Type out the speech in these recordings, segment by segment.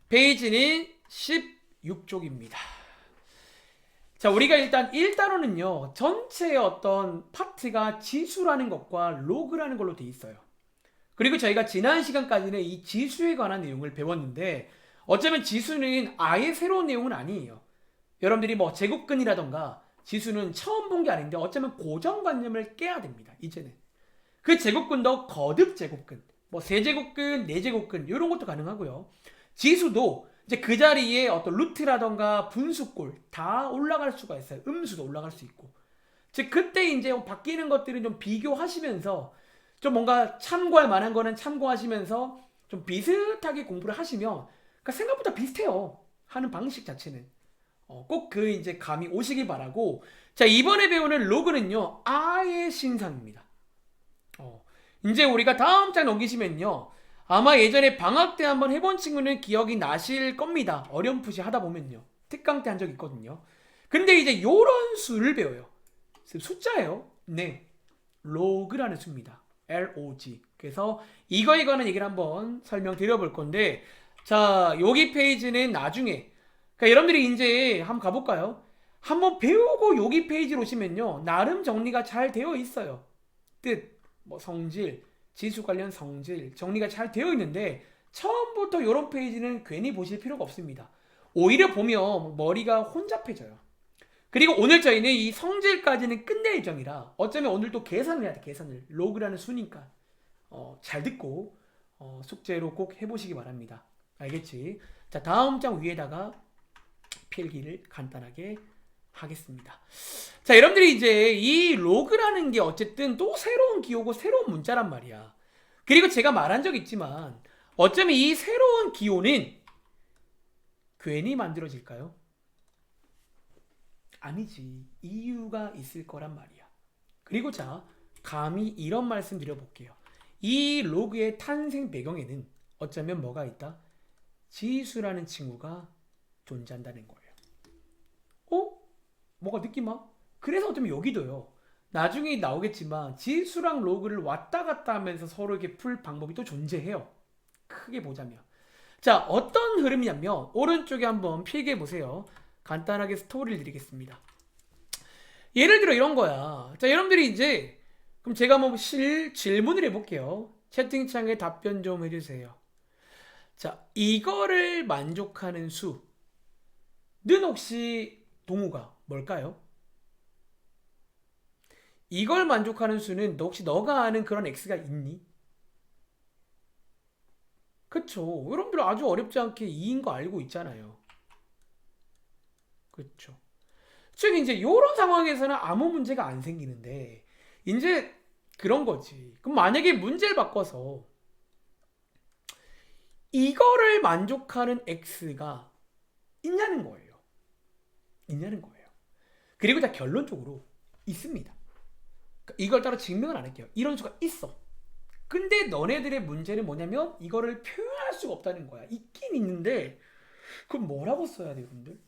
페이지는 16쪽입니다. 자, 우리가 일단 1단원은요, 전체의 어떤 파트가 지수라는 것과 로그라는 걸로 돼 있어요. 그리고 저희가 지난 시간까지는 이 지수에 관한 내용을 배웠는데, 어쩌면 지수는 아예 새로운 내용은 아니에요. 여러분들이 뭐 제곱근이라던가 지수는 처음 본 게 아닌데 어쩌면 고정관념을 깨야 됩니다. 이제는 그 제곱근도 거듭 제곱근, 뭐 세제곱근, 네제곱근 이런 것도 가능하고요. 지수도 이제 그 자리에 어떤 루트라던가 분수꼴 다 올라갈 수가 있어요. 음수도 올라갈 수 있고. 즉 그때 이제 바뀌는 것들은 좀 비교하시면서 좀 뭔가 참고할 만한 거는 참고하시면서 좀 비슷하게 공부를 하시면, 그러니까 생각보다 비슷해요. 하는 방식 자체는. 꼭 그 이제 감이 오시길 바라고. 자, 이번에 배우는 로그는요, 아예 신상입니다. 이제 우리가 다음 장 넘기시면요, 아마 예전에 방학 때 한번 해본 친구는 기억이 나실 겁니다. 어렴풋이 하다 보면요. 특강 때 한 적 있거든요. 근데 이제 요런 수를 배워요. 숫자예요. 네. 로그라는 수입니다. LOG. 그래서 이거에 관한 얘기를 한번 설명드려 볼 건데, 자, 여기 페이지는 나중에, 그러니까 여러분들이 이제 한번 가볼까요? 한번 배우고 여기 페이지로 오시면요, 나름 정리가 잘 되어 있어요. 뜻, 뭐 성질, 지수 관련 성질 정리가 잘 되어 있는데, 처음부터 이런 페이지는 괜히 보실 필요가 없습니다. 오히려 보면 머리가 혼잡해져요. 그리고 오늘 저희는 이 성질까지는 끝낼 예정이라 어쩌면 오늘 또 계산을 해야 돼. 계산을. 로그라는 수니까 잘 듣고 숙제로 꼭 해보시기 바랍니다. 알겠지? 자, 다음 장 위에다가 필기를 간단하게 하겠습니다. 자, 여러분들이 이제 이 로그라는 게 어쨌든 또 새로운 기호고 새로운 문자란 말이야. 그리고 제가 말한 적 있지만 어쩌면 이 새로운 기호는 괜히 만들어질까요? 아니지. 이유가 있을 거란 말이야. 그리고 자, 감히 이런 말씀 드려볼게요. 이 로그의 탄생 배경에는 어쩌면 뭐가 있다? 지수라는 친구가 존재한다는 거예요. 뭐가 느낌 와? 그래서 어쩌면 여기도요. 나중에 나오겠지만 지수랑 로그를 왔다 갔다 하면서 서로 이렇게 풀 방법이 또 존재해요. 크게 보자면. 자, 어떤 흐름이냐면 오른쪽에 한번 필기해 보세요. 간단하게 스토리를 드리겠습니다. 예를 들어 이런 거야. 자, 여러분들이 이제 그럼 제가 뭐 질문을 해볼게요. 채팅창에 답변 좀 해주세요. 자, 이거를 만족하는 수는 혹시 동우가 뭘까요? 이걸 만족하는 수는 너 혹시 너가 아는 그런 x가 있니? 그쵸. 여러분들 아주 어렵지 않게 2인 거 알고 있잖아요. 그쵸. 즉 이제 이런 상황에서는 아무 문제가 안 생기는데 이제 그런 거지. 그럼 만약에 문제를 바꿔서 이거를 만족하는 x가 있냐는 거예요. 있냐는 거예요. 그리고 자, 결론적으로 있습니다. 그러니까 이걸 따로 증명을 안 할게요. 이런 수가 있어. 근데 너네들의 문제는 뭐냐면 이거를 표현할 수가 없다는 거야. 있긴 있는데 그럼 뭐라고 써야 돼요, 여러분들?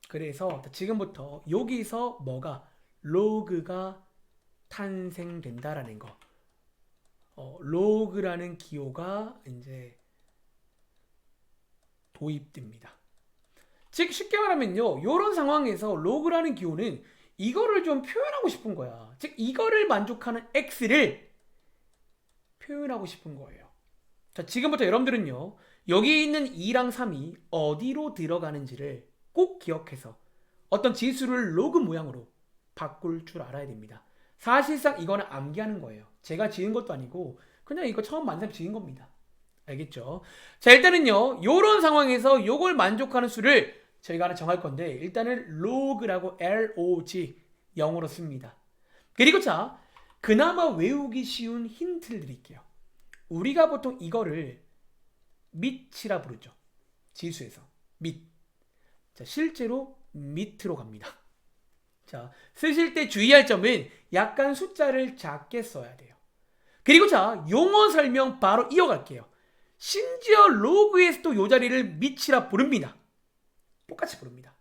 그래서 지금부터 여기서 뭐가 로그가 탄생된다라는 거. 로그라는 기호가 이제 도입됩니다. 즉 쉽게 말하면요, 이런 상황에서 로그라는 기호는 이거를 좀 표현하고 싶은 거야. 즉 이거를 만족하는 x를 표현하고 싶은 거예요. 자, 지금부터 여러분들은요, 여기 있는 2랑 3이 어디로 들어가는지를 꼭 기억해서 어떤 지수를 로그 모양으로 바꿀 줄 알아야 됩니다. 사실상 이거는 암기하는 거예요. 제가 지은 것도 아니고 그냥 이거 처음 만나서 지은 겁니다. 알겠죠? 자, 일단은요, 요런 상황에서 요걸 만족하는 수를 저희가 하나 정할 건데, 일단은 로그라고 LOG 영어로 씁니다. 그리고 자, 그나마 외우기 쉬운 힌트를 드릴게요. 우리가 보통 이거를 밑이라 부르죠. 지수에서 밑. 자, 실제로 밑으로 갑니다. 자, 쓰실 때 주의할 점은 약간 숫자를 작게 써야 돼요. 그리고 자, 용어 설명 바로 이어갈게요. 심지어 로그에서도 이 자리를 밑이라 부릅니다. 똑같이 부릅니다.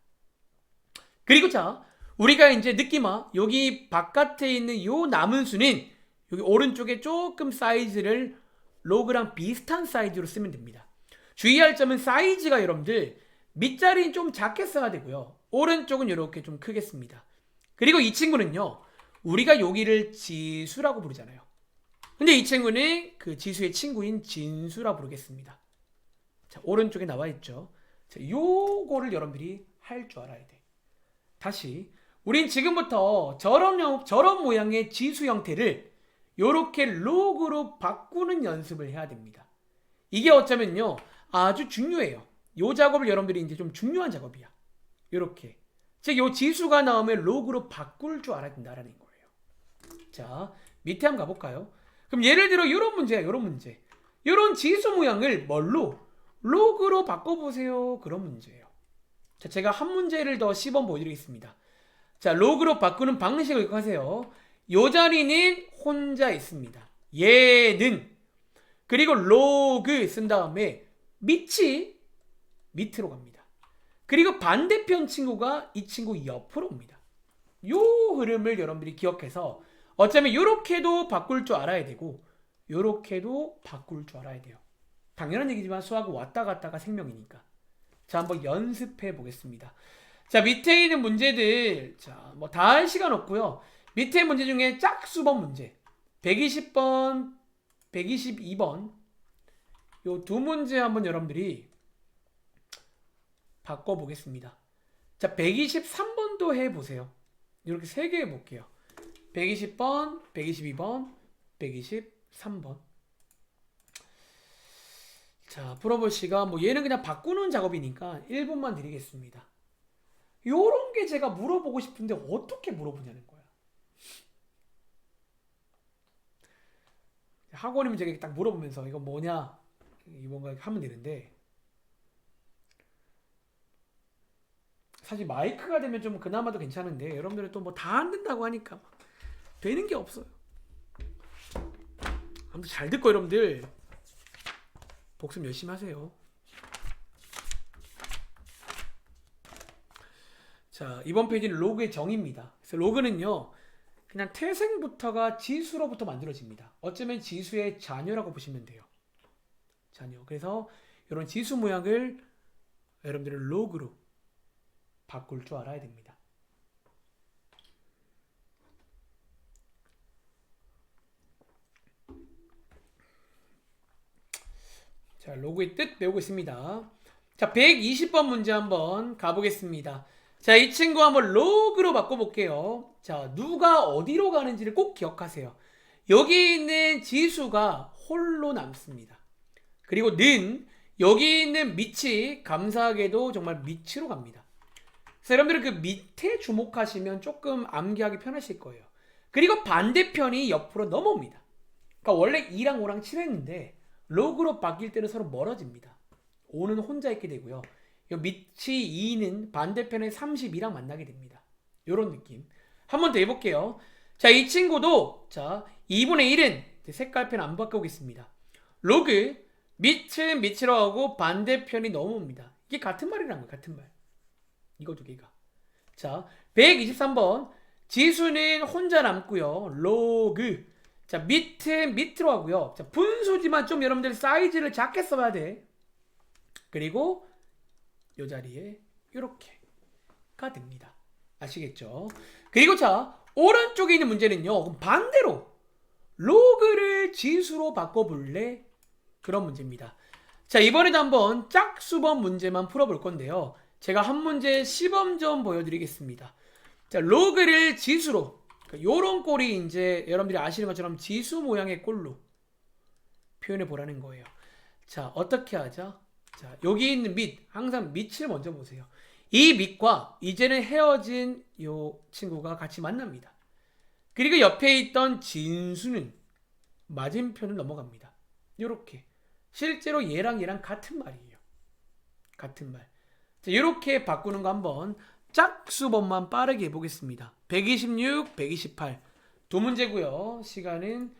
그리고 자, 우리가 이제 느낌아, 여기 바깥에 있는 요 남은 수는 여기 오른쪽에 조금 사이즈를 로그랑 비슷한 사이즈로 쓰면 됩니다. 주의할 점은 사이즈가 여러분들 밑자리는 좀 작게 써야 되고요. 오른쪽은 이렇게 좀 크게 씁니다. 그리고 이 친구는요. 우리가 여기를 지수라고 부르잖아요. 근데 이 친구는 그 지수의 친구인 진수라 부르겠습니다. 자, 오른쪽에 나와 있죠. 자, 요거를 여러분들이 할 줄 알아야 돼. 다시 우린 지금부터 저런 모양의 지수 형태를 요렇게 로그로 바꾸는 연습을 해야 됩니다. 이게 어쩌면요 아주 중요해요. 요 작업을 여러분들이 이제 좀 중요한 작업이야. 요렇게 즉 요 지수가 나오면 로그로 바꿀 줄 알아야 된다라는 거예요. 자, 밑에 한번 가볼까요? 그럼 예를 들어 요런 문제야. 요런 문제. 요런 지수 모양을 뭘로? 로그로 바꿔보세요. 그런 문제예요. 자, 제가 한 문제를 더 시범 보여드리겠습니다. 자, 로그로 바꾸는 방식을 기억하세요. 요 자리는 혼자 있습니다. 얘는 그리고 로그 쓴 다음에 밑이 밑으로 갑니다. 그리고 반대편 친구가 이 친구 옆으로 옵니다. 요 흐름을 여러분들이 기억해서 어쩌면 요렇게도 바꿀 줄 알아야 되고 요렇게도 바꿀 줄 알아야 돼요. 당연한 얘기지만 수학은 왔다 갔다가 생명이니까. 자, 한번 연습해 보겠습니다. 자, 밑에 있는 문제들 자, 뭐 다 할 시간 없고요. 밑에 문제 중에 짝수번 문제 120번, 122번 요 두 문제 한번 여러분들이 바꿔보겠습니다. 자, 123번도 해보세요. 이렇게 3개 해볼게요. 120번, 122번, 123번. 자, 풀어볼 시간. 뭐 얘는 그냥 바꾸는 작업이니까 1분만 드리겠습니다. 요런 게 제가 물어보고 싶은데 어떻게 물어보냐는 거야. 학원이면 제가 딱 물어보면서 이거 뭐냐 뭔가 하면 되는데 사실 마이크가 되면 좀 그나마도 괜찮은데 여러분들은 또 뭐 다 안 된다고 하니까 되는 게 없어요. 아무튼 잘 듣고 여러분들 복습 열심히 하세요. 자, 이번 페이지는 로그의 정의입니다. 그래서 로그는요 그냥 태생부터가 지수로부터 만들어집니다. 어쩌면 지수의 자녀라고 보시면 돼요. 자녀. 그래서 이런 지수 모양을 여러분들은 로그로 바꿀 줄 알아야 됩니다. 자, 로그의 뜻 배우고 있습니다. 자, 120번 문제 한번 가보겠습니다. 자, 이 친구 한번 로그로 바꿔볼게요. 자, 누가 어디로 가는지를 꼭 기억하세요. 여기 있는 지수가 홀로 남습니다. 그리고 는 여기 있는 밑이 감사하게도 정말 밑으로 갑니다. 그래서 여러분들은 그 밑에 주목하시면 조금 암기하기 편하실 거예요. 그리고 반대편이 옆으로 넘어옵니다. 그러니까 원래 2랑 5랑 칠했는데 로그로 바뀔 때는 서로 멀어집니다. 5는 혼자 있게 되고요. 요 밑이 2는 반대편의 32랑 만나게 됩니다. 요런 느낌. 한 번 더 해볼게요. 자, 이 친구도 자 2분의 1은 색깔펜 안 바꾸겠습니다. 로그 밑은 밑으로 하고 반대편이 넘어옵니다. 이게 같은 말이라는 거예요. 같은 말. 이거 두 개가. 자, 123번 지수는 혼자 남고요. 로그 자, 밑은 밑으로 하고요. 자, 분수지만 좀 여러분들 사이즈를 작게 써야 돼. 그리고 이 자리에 이렇게가 됩니다. 아시겠죠? 그리고 자, 오른쪽에 있는 문제는요. 그럼 반대로 로그를 지수로 바꿔볼래? 그런 문제입니다. 자, 이번에도 한번 짝수번 문제만 풀어볼 건데요. 제가 한 문제 시범 좀 보여드리겠습니다. 자, 로그를 지수로 요런 꼴이 이제 여러분들이 아시는 것처럼 지수 모양의 꼴로 표현해 보라는 거예요. 자, 어떻게 하죠? 자, 여기 있는 밑, 항상 밑을 먼저 보세요. 이 밑과 이제는 헤어진 요 친구가 같이 만납니다. 그리고 옆에 있던 진수는 맞은편을 넘어갑니다. 요렇게. 실제로 얘랑 같은 말이에요. 같은 말. 자, 요렇게 바꾸는 거 한번 짝수번만 빠르게 해보겠습니다. 126, 128 두 문제고요. 시간은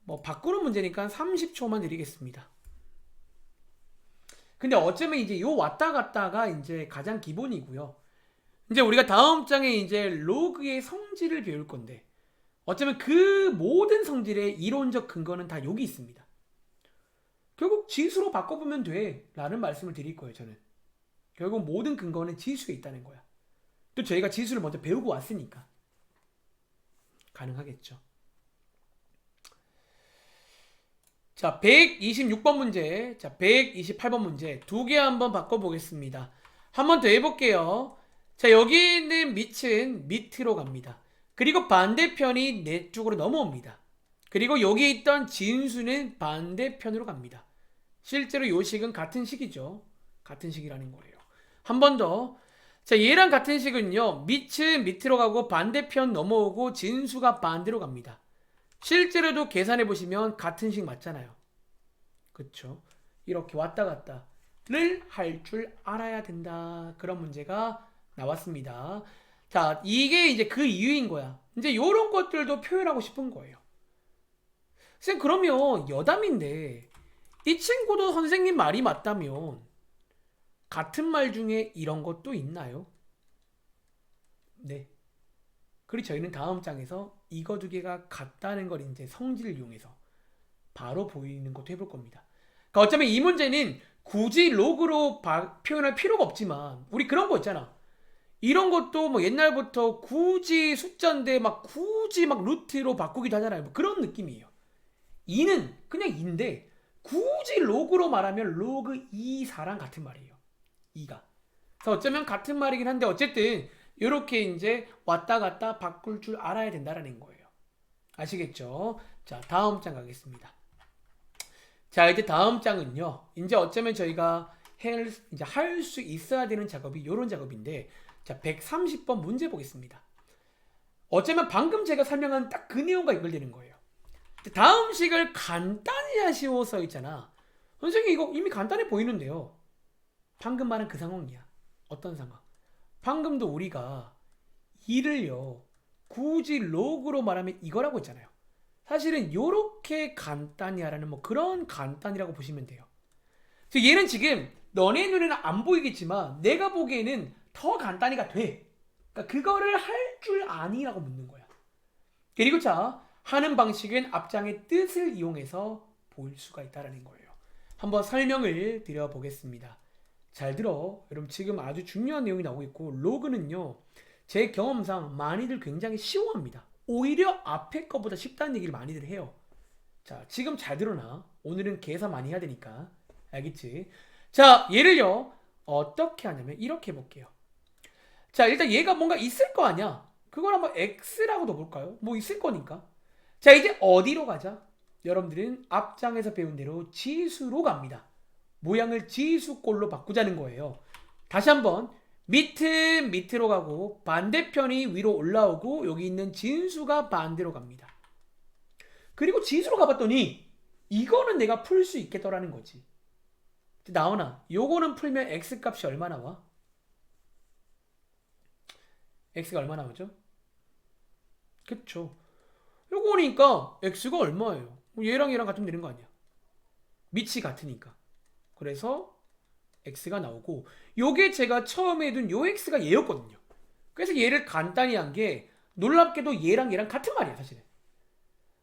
뭐 바꾸는 문제니까 30초만 드리겠습니다. 근데 어쩌면 이제 요 왔다 갔다가 이제 가장 기본이고요. 이제 우리가 다음 장에 이제 로그의 성질을 배울 건데 어쩌면 그 모든 성질의 이론적 근거는 다 여기 있습니다. 결국 지수로 바꿔보면 돼 라는 말씀을 드릴 거예요. 저는 결국 모든 근거는 지수에 있다는 거야. 또 저희가 지수를 먼저 배우고 왔으니까 가능하겠죠. 자, 126번 문제, 자, 128번 문제 두 개 한번 바꿔보겠습니다. 한 번 더 해볼게요. 자, 여기 있는 밑은 밑으로 갑니다. 그리고 반대편이 내 쪽으로 넘어옵니다. 그리고 여기 있던 진수는 반대편으로 갑니다. 실제로 이 식은 같은 식이죠. 같은 식이라는 거예요. 한 번 더. 자, 얘랑 같은 식은요. 밑은 밑으로 가고 반대편 넘어오고 진수가 반대로 갑니다. 실제로도 계산해 보시면 같은 식 맞잖아요. 그쵸? 이렇게 왔다 갔다를 할 줄 알아야 된다. 그런 문제가 나왔습니다. 자, 이게 이제 그 이유인 거야. 이제 요런 것들도 표현하고 싶은 거예요. 선생님, 그러면 여담인데 이 친구도 선생님 말이 맞다면 같은 말 중에 이런 것도 있나요? 네. 그리고 저희는 다음 장에서 이거 두 개가 같다는 걸 이제 성질을 이용해서 바로 보이는 것도 해볼 겁니다. 그러니까 어쩌면 이 문제는 굳이 로그로 표현할 필요가 없지만 우리 그런 거 있잖아. 이런 것도 뭐 옛날부터 굳이 숫자인데 막 굳이 막 루트로 바꾸기도 하잖아요. 뭐 그런 느낌이에요. 2는 그냥 2인데 굳이 로그로 말하면 로그 2, 4랑 같은 말이에요. 2가. 그래서 어쩌면 같은 말이긴 한데 어쨌든 이렇게 이제 왔다 갔다 바꿀 줄 알아야 된다라는 거예요. 아시겠죠? 자, 다음 장 가겠습니다. 자, 이제 다음 장은요. 이제 어쩌면 저희가 이제 할 수 있어야 되는 작업이 이런 작업인데, 자, 130번 문제 보겠습니다. 어쩌면 방금 제가 설명한 딱 그 내용과 연결되는 거예요. 다음 식을 간단히 하시오서 있잖아. 선생님 이거 이미 간단해 보이는데요. 방금 말한 그 상황이야. 어떤 상황? 방금도 우리가 2를요. 굳이 로그로 말하면 이거라고 했잖아요. 사실은 요렇게 간단히 하라는 뭐 그런 간단이라고 보시면 돼요. 그래서 얘는 지금 너네 눈에는 안 보이겠지만 내가 보기에는 더 간단히가 돼. 그러니까 그거를 할 줄 아니라고 묻는 거야. 그리고 자, 하는 방식은 앞장의 뜻을 이용해서 볼 수가 있다는 거예요. 한번 설명을 드려보겠습니다. 잘 들어. 여러분 지금 아주 중요한 내용이 나오고 있고 로그는요. 제 경험상 많이들 굉장히 쉬워합니다. 오히려 앞에 거보다 쉽다는 얘기를 많이들 해요. 자, 지금 잘 들어나. 오늘은 계산 많이 해야 되니까. 알겠지? 자, 얘를요. 어떻게 하냐면 이렇게 해볼게요. 자, 일단 얘가 뭔가 있을 거 아니야. 그걸 한번 X라고 넣어볼까요? 뭐 있을 거니까. 자, 이제 어디로 가자? 여러분들은 앞장에서 배운 대로 지수로 갑니다. 모양을 지수꼴로 바꾸자는 거예요. 다시 한번 밑은 밑으로 가고 반대편이 위로 올라오고 여기 있는 진수가 반대로 갑니다. 그리고 지수로 가봤더니 이거는 내가 풀 수 있겠더라는 거지. 나오나? 요거는 풀면 x값이 얼마 나와? x가 얼마 나오죠? 그쵸. 요거니까 x가 얼마예요? 얘랑 얘랑 같으면 되는 거 아니야? 밑이 같으니까. 그래서 x가 나오고 요게 제가 처음에 둔 요 x가 얘였거든요. 그래서 얘를 간단히 한 게 놀랍게도 얘랑 얘랑 같은 말이야 사실은.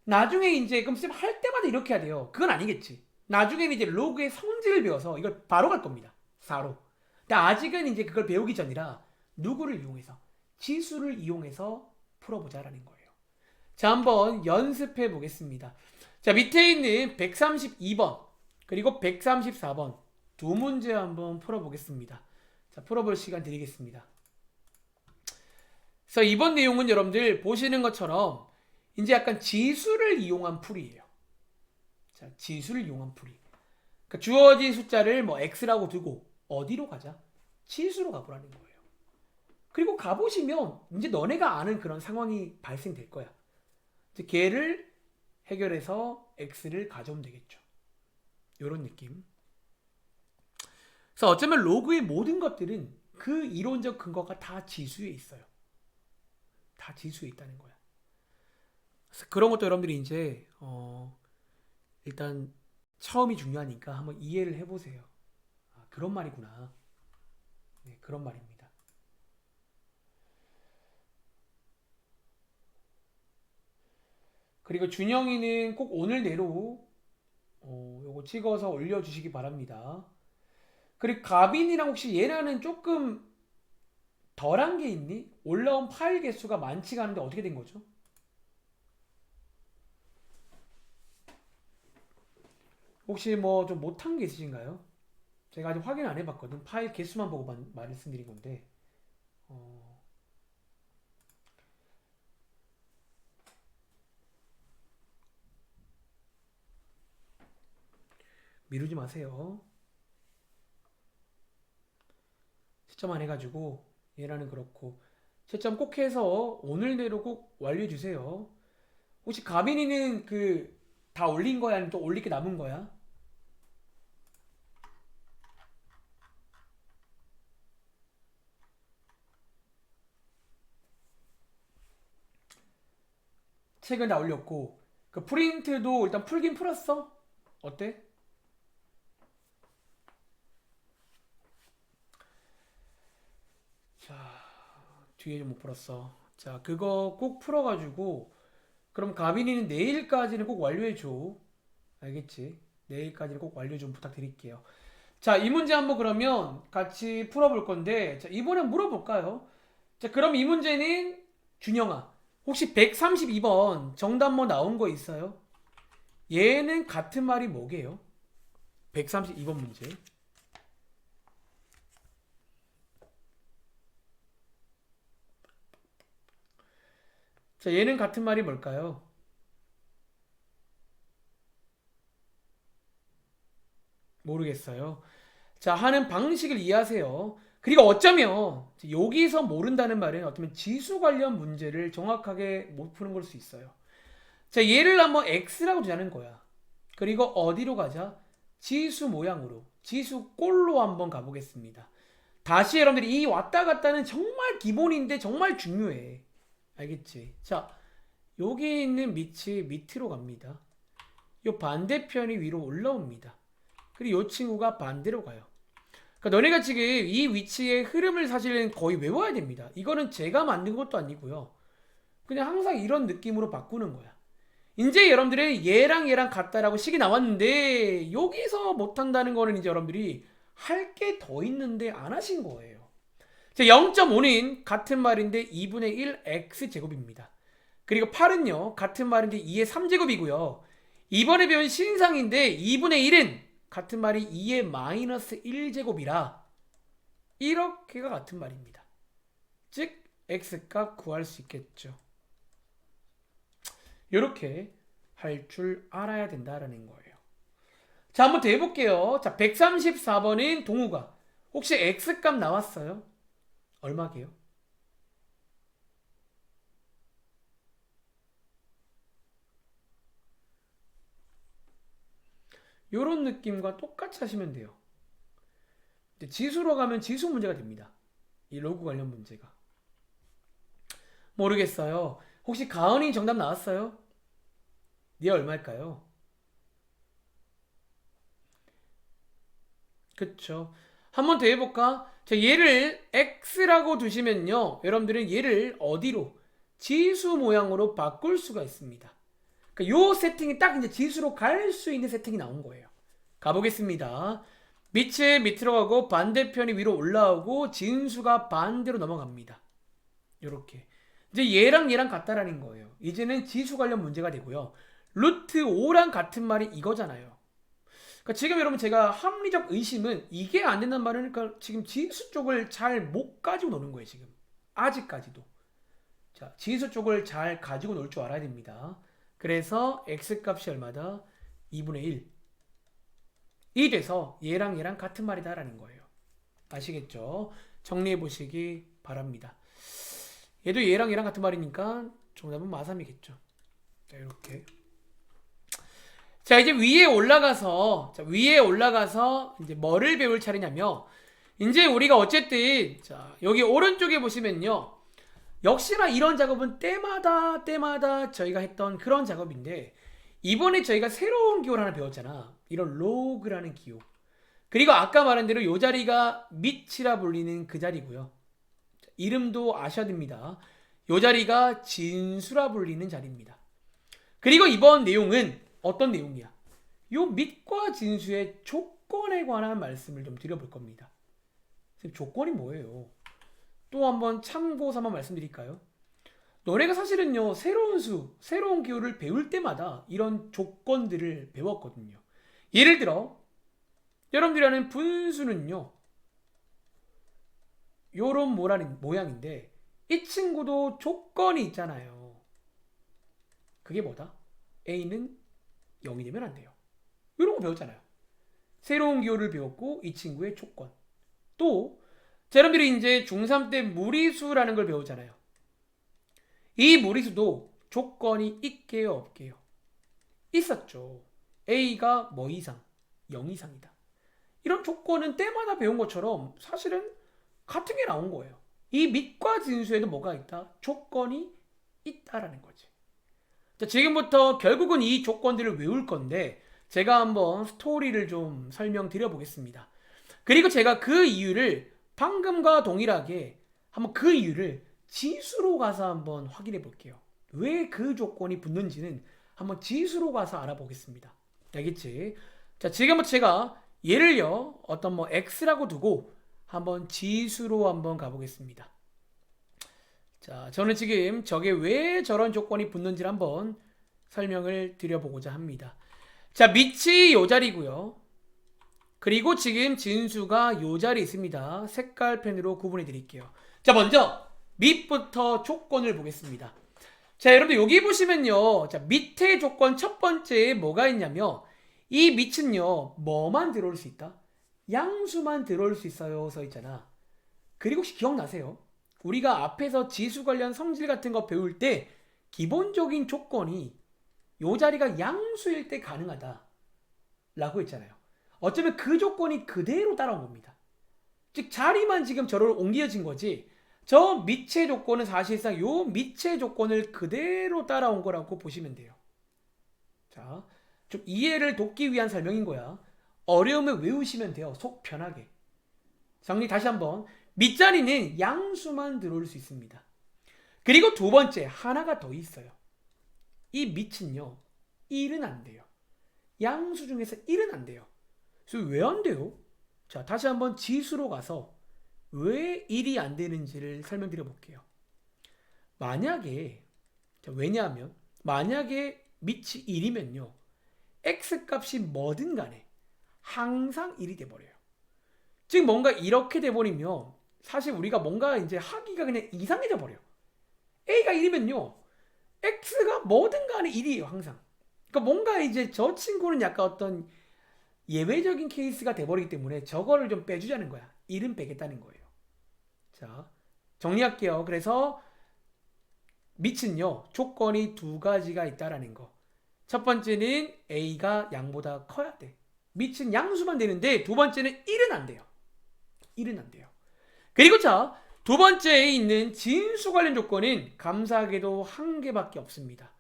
나중에 이제 그럼 쌤 할 때마다 이렇게 해야 돼요. 그건 아니겠지. 나중에는 이제 로그의 성질을 배워서 이걸 바로 갈 겁니다. 4로. 근데 아직은 이제 그걸 배우기 전이라 누구를 이용해서 지수를 이용해서 풀어보자라는 거예요. 자, 한번 연습해 보겠습니다. 자, 밑에 있는 132번 그리고 134번 두 문제 한번 풀어보겠습니다. 자, 풀어볼 시간 드리겠습니다. 그래서 이번 내용은 여러분들 보시는 것처럼 이제 약간 지수를 이용한 풀이에요. 자, 지수를 이용한 풀이. 그러니까 주어진 숫자를 뭐 x라고 두고 어디로 가자? 지수로 가보라는 거예요. 그리고 가보시면 이제 너네가 아는 그런 상황이 발생될 거야. 이제 걔를 해결해서 x를 가져오면 되겠죠. 이런 느낌. 그래서 어쩌면 로그의 모든 것들은 그 이론적 근거가 다 지수에 있어요. 다 지수에 있다는 거야. 그래서 그런 것도 여러분들이 이제 일단 처음이 중요하니까 한번 이해를 해보세요. 아, 그런 말이구나. 네, 그런 말입니다. 그리고 준영이는 꼭 오늘 내로 요거 찍어서 올려주시기 바랍니다. 그리고 가빈이랑 혹시 얘랑은 조금 덜한 게 있니? 올라온 파일 개수가 많지가 않은데 어떻게 된 거죠? 혹시 뭐 좀 못한 게 있으신가요? 제가 아직 확인 안 해봤거든. 파일 개수만 보고 말씀드린 건데. 어, 미루지 마세요. 채점 안 해가지고 얘라는 그렇고 채점 꼭 해서 오늘 내로 꼭 완료해 주세요. 혹시 가빈이는 그 다 올린 거야? 아니면 또 올릴 게 남은 거야? 책은 다 올렸고 그 프린트도 일단 풀긴 풀었어? 어때? 자, 뒤에 좀 못 풀었어. 자, 그거 꼭 풀어가지고 그럼 가빈이는 내일까지는 꼭 완료해줘. 알겠지? 내일까지는 꼭 완료 좀 부탁드릴게요. 자, 이 문제 한번 그러면 같이 풀어볼 건데, 자, 이번엔 물어볼까요? 자, 그럼 이 문제는 준영아, 혹시 132번 정답 뭐 나온 거 있어요? 얘는 같은 말이 뭐게요? 132번 문제. 자, 얘는 같은 말이 뭘까요? 모르겠어요. 자, 하는 방식을 이해하세요. 그리고 어쩌면 여기서 모른다는 말은 어쩌면 지수 관련 문제를 정확하게 못 푸는 걸 수 있어요. 자, 얘를 한번 x라고 두자는 거야. 그리고 어디로 가자? 지수 모양으로, 지수 꼴로 한번 가보겠습니다. 다시 여러분들이 이 왔다 갔다는 정말 기본인데 정말 중요해. 알겠지? 자, 여기 있는 밑이 밑으로 갑니다. 요 반대편이 위로 올라옵니다. 그리고 요 친구가 반대로 가요. 그러니까 너네가 지금 이 위치의 흐름을 사실은 거의 외워야 됩니다. 이거는 제가 만든 것도 아니고요. 그냥 항상 이런 느낌으로 바꾸는 거야. 이제 여러분들이 얘랑 같다라고 식이 나왔는데 여기서 못한다는 거는 이제 여러분들이 할 게 더 있는데 안 하신 거예요. 0.5는 같은 말인데 2분의 1 x제곱입니다. 그리고 8은요 같은 말인데 2의 3제곱이고요. 이번에 배운 신상인데 2분의 1은 같은 말이 2의 마이너스 1제곱이라 이렇게가 같은 말입니다. 즉 x값 구할 수 있겠죠. 이렇게 할 줄 알아야 된다라는 거예요. 자, 한번 더 해볼게요. 자, 134번인 동우가 혹시 x값 나왔어요? 얼마게요? 요런 느낌과 똑같이 하시면 돼요. 지수로 가면 지수 문제가 됩니다. 이 로그 관련 문제가. 모르겠어요. 혹시 가은이 정답 나왔어요? 얘 얼마일까요? 그쵸. 한번 더 해볼까? 자, 얘를 x라고 두시면요. 여러분들은 얘를 어디로? 지수 모양으로 바꿀 수가 있습니다. 그러니까 요 세팅이 딱 이제 지수로 갈 수 있는 세팅이 나온 거예요. 가보겠습니다. 밑이 밑으로 가고 반대편이 위로 올라오고 진수가 반대로 넘어갑니다. 요렇게. 이제 얘랑 같다라는 거예요. 이제는 지수 관련 문제가 되고요. 루트 5랑 같은 말이 이거잖아요. 그러니까 지금 여러분 제가 합리적 의심은 이게 안 된다는 말은 그러니까 지금 지수 쪽을 잘 못 가지고 노는 거예요, 지금. 아직까지도. 자, 지수 쪽을 잘 가지고 놀 줄 알아야 됩니다. 그래서 x값이 얼마다? 2분의 1. 이 돼서 얘랑 같은 말이다라는 거예요. 아시겠죠? 정리해 보시기 바랍니다. 얘도 얘랑 같은 말이니까 정답은 마삼이겠죠. 자, 이렇게. 자, 이제 위에 올라가서 이제 뭐를 배울 차례냐며. 이제 우리가 어쨌든 자, 여기 오른쪽에 보시면요. 역시나 이런 작업은 때마다 저희가 했던 그런 작업인데 이번에 저희가 새로운 기호를 하나 배웠잖아. 이런 로그라는 기호. 그리고 아까 말한 대로 이 자리가 밑이라 불리는 그 자리고요. 이름도 아셔야 됩니다. 이 자리가 진수라 불리는 자리입니다. 그리고 이번 내용은 어떤 내용이야? 요 밑과 진수의 조건에 관한 말씀을 좀 드려볼 겁니다. 선생님, 조건이 뭐예요? 또 한번 참고 삼아 말씀드릴까요? 너네가 사실은요, 새로운 수, 새로운 기호를 배울 때마다 이런 조건들을 배웠거든요. 예를 들어, 여러분들이 아는 분수는요, 요런 모양인데, 이 친구도 조건이 있잖아요. 그게 뭐다? A는 0이 되면 안 돼요. 이런 거 배웠잖아요. 새로운 기호를 배웠고, 이 친구의 조건. 또, 여러분들이 이제 중3 때 무리수라는 걸 배우잖아요. 이 무리수도 조건이 있게요, 없게요? 있었죠. A가 뭐 이상? 0 이상이다. 이런 조건은 때마다 배운 것처럼 사실은 같은 게 나온 거예요. 이 밑과 진수에도 뭐가 있다? 조건이 있다라는 거지. 자, 지금부터 결국은 이 조건들을 외울 건데 제가 한번 스토리를 좀 설명드려 보겠습니다. 그리고 제가 그 이유를 방금과 동일하게 한번 그 이유를 지수로 가서 한번 확인해 볼게요. 왜 그 조건이 붙는지는 한번 지수로 가서 알아보겠습니다. 알겠지? 자, 지금부터 제가 얘를요, 어떤 뭐 x라고 두고 한번 지수로 한번 가보겠습니다. 자, 저는 지금 저게 왜 저런 조건이 붙는지를 한번 설명을 드려보고자 합니다. 자, 밑이 요 자리고요. 그리고 지금 진수가 요 자리에 있습니다. 색깔 펜으로 구분해 드릴게요. 자, 먼저 밑부터 조건을 보겠습니다. 자, 여러분들 여기 보시면요. 자, 밑에 조건 첫 번째에 뭐가 있냐면 이 밑은요. 뭐만 들어올 수 있다? 양수만 들어올 수 있어요. 써 있잖아. 그리고 혹시 기억나세요? 우리가 앞에서 지수 관련 성질 같은 거 배울 때 기본적인 조건이 요 자리가 양수일 때 가능하다 라고 했잖아요. 어쩌면 그 조건이 그대로 따라온 겁니다. 즉 자리만 지금 저로 옮겨진 거지 저 밑의 조건은 사실상 요 밑의 조건을 그대로 따라온 거라고 보시면 돼요. 자, 좀 이해를 돕기 위한 설명인 거야. 어려우면 외우시면 돼요. 속 편하게. 정리 다시 한번. 밑자리는 양수만 들어올 수 있습니다. 그리고 두 번째 하나가 더 있어요. 이 밑은요 1은 안 돼요. 양수 중에서 1은 안 돼요. 그래서 왜 안 돼요? 자, 다시 한번 지수로 가서 왜 1이 안 되는지를 설명드려 볼게요. 만약에 왜냐하면 만약에 밑이 1이면요 x 값이 뭐든 간에 항상 1이 돼버려요. 즉 뭔가 이렇게 돼버리면 사실 우리가 뭔가 이제 하기가 그냥 이상해져 버려요. a가 1이면요 x가 뭐든 간에 1이에요 항상. 그러니까 뭔가 이제 저 친구는 약간 어떤 예외적인 케이스가 돼버리기 때문에 저거를 좀 빼주자는 거야. 1은 빼겠다는 거예요. 자, 정리할게요. 그래서 밑은요 조건이 두 가지가 있다라는 거. 첫 번째는 a가 양보다 커야 돼. 밑은 양수만 되는데 두 번째는 1은 안 돼요. 1은 안 돼요. 그리고 자, 두 번째에 있는 진수 관련 조건은 감사하게도 한 개밖에 없습니다.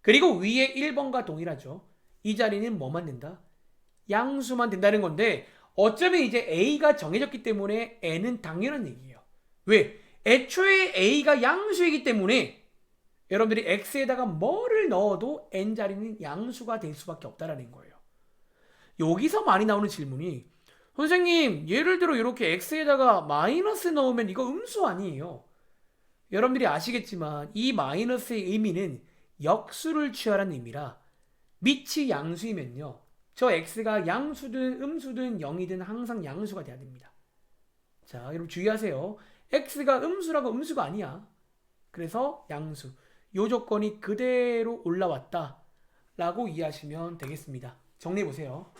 그리고 위에 1번과 동일하죠. 이 자리는 뭐만 된다? 양수만 된다는 건데 어쩌면 이제 a가 정해졌기 때문에 n은 당연한 얘기예요. 왜? 애초에 a가 양수이기 때문에 여러분들이 x에다가 뭐를 넣어도 n 자리는 양수가 될 수밖에 없다라는 거예요. 여기서 많이 나오는 질문이 선생님 예를 들어 이렇게 x에다가 마이너스 넣으면 이거 음수 아니에요. 여러분들이 아시겠지만 이 마이너스의 의미는 역수를 취하라는 의미라 밑이 양수이면요 저 x가 양수든 음수든 0이든 항상 양수가 돼야 됩니다. 자, 여러분 주의하세요. x가 음수라고 음수가 아니야. 그래서 양수. 요 조건이 그대로 올라왔다 라고 이해하시면 되겠습니다. 정리해보세요.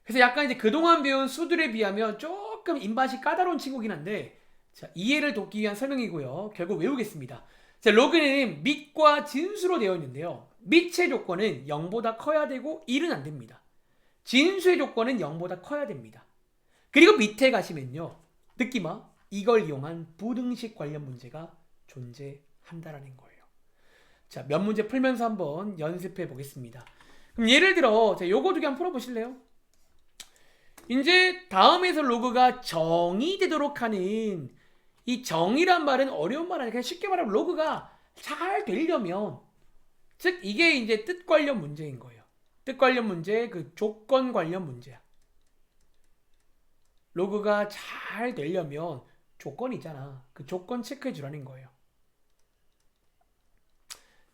그래서 약간 이제 그동안 배운 수들에 비하면 조금 입맛이 까다로운 친구긴 한데 자, 이해를 돕기 위한 설명이고요. 결국 외우겠습니다. 자, 로그는 밑과 진수로 되어 있는데요. 밑의 조건은 0보다 커야 되고 1은 안 됩니다. 진수의 조건은 0보다 커야 됩니다. 그리고 밑에 가시면요. 느낌아 이걸 이용한 부등식 관련 문제가 존재한다라는 거예요. 자, 몇 문제 풀면서 한번 연습해 보겠습니다. 그럼 예를 들어 자, 요거 두 개 한번 풀어보실래요? 이제 다음에서 로그가 정이 되도록 하는 이 정이란 말은 어려운 말 아니야. 그냥 쉽게 말하면 로그가 잘 되려면 즉 이게 이제 뜻 관련 문제인 거예요. 뜻 관련 문제, 그 조건 관련 문제야. 로그가 잘 되려면 조건이 있잖아. 그 조건 체크해 주라는 거예요.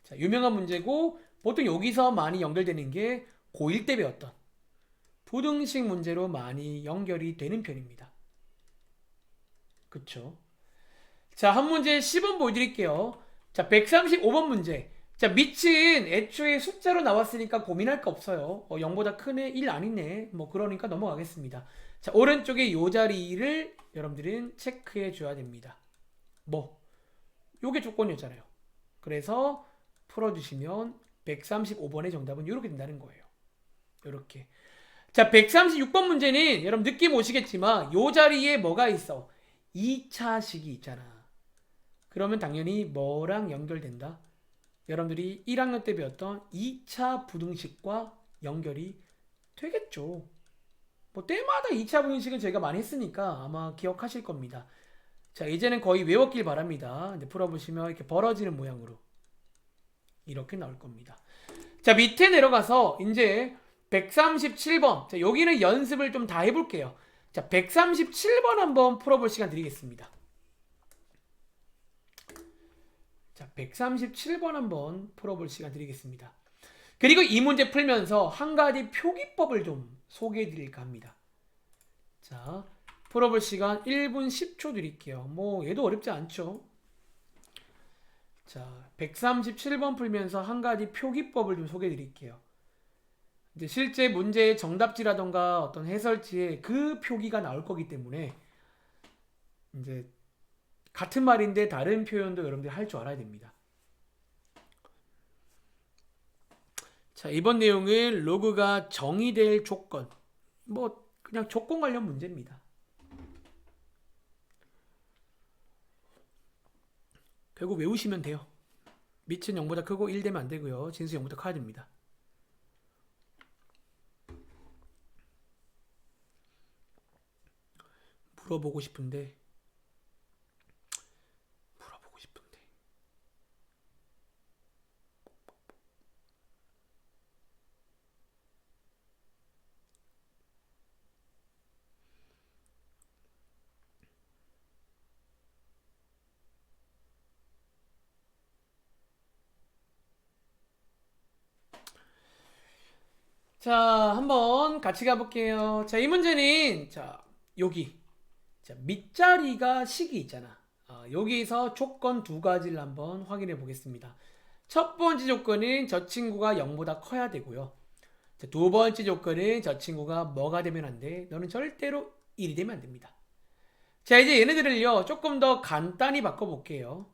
자, 유명한 문제고 보통 여기서 많이 연결되는 게 고1 때 배웠던 부등식 문제로 많이 연결이 되는 편입니다. 그쵸? 자, 한 문제 10번 보여드릴게요. 자, 135번 문제. 자, 밑은 애초에 숫자로 나왔으니까 고민할 거 없어요. 0보다 크네, 1 아니네. 뭐 그러니까 넘어가겠습니다. 자, 오른쪽에 요 자리를 여러분들은 체크해 줘야 됩니다. 뭐? 요게 조건이었잖아요. 그래서 풀어주시면 135번의 정답은 이렇게 된다는 거예요. 이렇게. 자, 136번 문제는 여러분 느낌 오시겠지만 요 자리에 뭐가 있어? 2차식이 있잖아. 그러면 당연히 뭐랑 연결된다? 여러분들이 1학년 때 배웠던 2차 부등식과 연결이 되겠죠. 뭐 때마다 2차 부등식은 저희가 많이 했으니까 아마 기억하실 겁니다. 자, 이제는 거의 외웠길 바랍니다. 이제 풀어보시면 이렇게 벌어지는 모양으로 이렇게 나올 겁니다. 자, 밑에 내려가서 이제 137번. 자, 여기는 연습을 좀 다 해볼게요. 자, 137번 한번 풀어볼 시간 드리겠습니다. 자, 137번 한번 풀어볼 시간 드리겠습니다. 그리고 이 문제 풀면서 한 가지 표기법을 좀 소개해 드릴까 합니다. 자, 풀어볼 시간 1분 10초 드릴게요. 뭐 얘도 어렵지 않죠? 자, 137번 풀면서 한 가지 표기법을 좀 소개해 드릴게요. 이제 실제 문제의 정답지라던가 어떤 해설지에 그 표기가 나올 거기 때문에 이제 같은 말인데 다른 표현도 여러분들이 할 줄 알아야 됩니다. 자, 이번 내용은 로그가 정의될 조건. 뭐 그냥 조건 관련 문제입니다. 결국 외우시면 돼요. 밑은 0보다 크고 1 되면 안 되고요. 진수 0보다 커야 됩니다. 물어보고 싶은데 자, 한번 같이 가볼게요. 자, 이 문제는 자, 여기 자, 밑자리가 식이 있잖아. 여기서 조건 두 가지를 한번 확인해 보겠습니다. 첫 번째 조건은 저 친구가 0보다 커야 되고요. 자, 두 번째 조건은 저 친구가 뭐가 되면 안 돼? 너는 절대로 1이 되면 안 됩니다. 자, 이제 얘네들을요 조금 더 간단히 바꿔볼게요.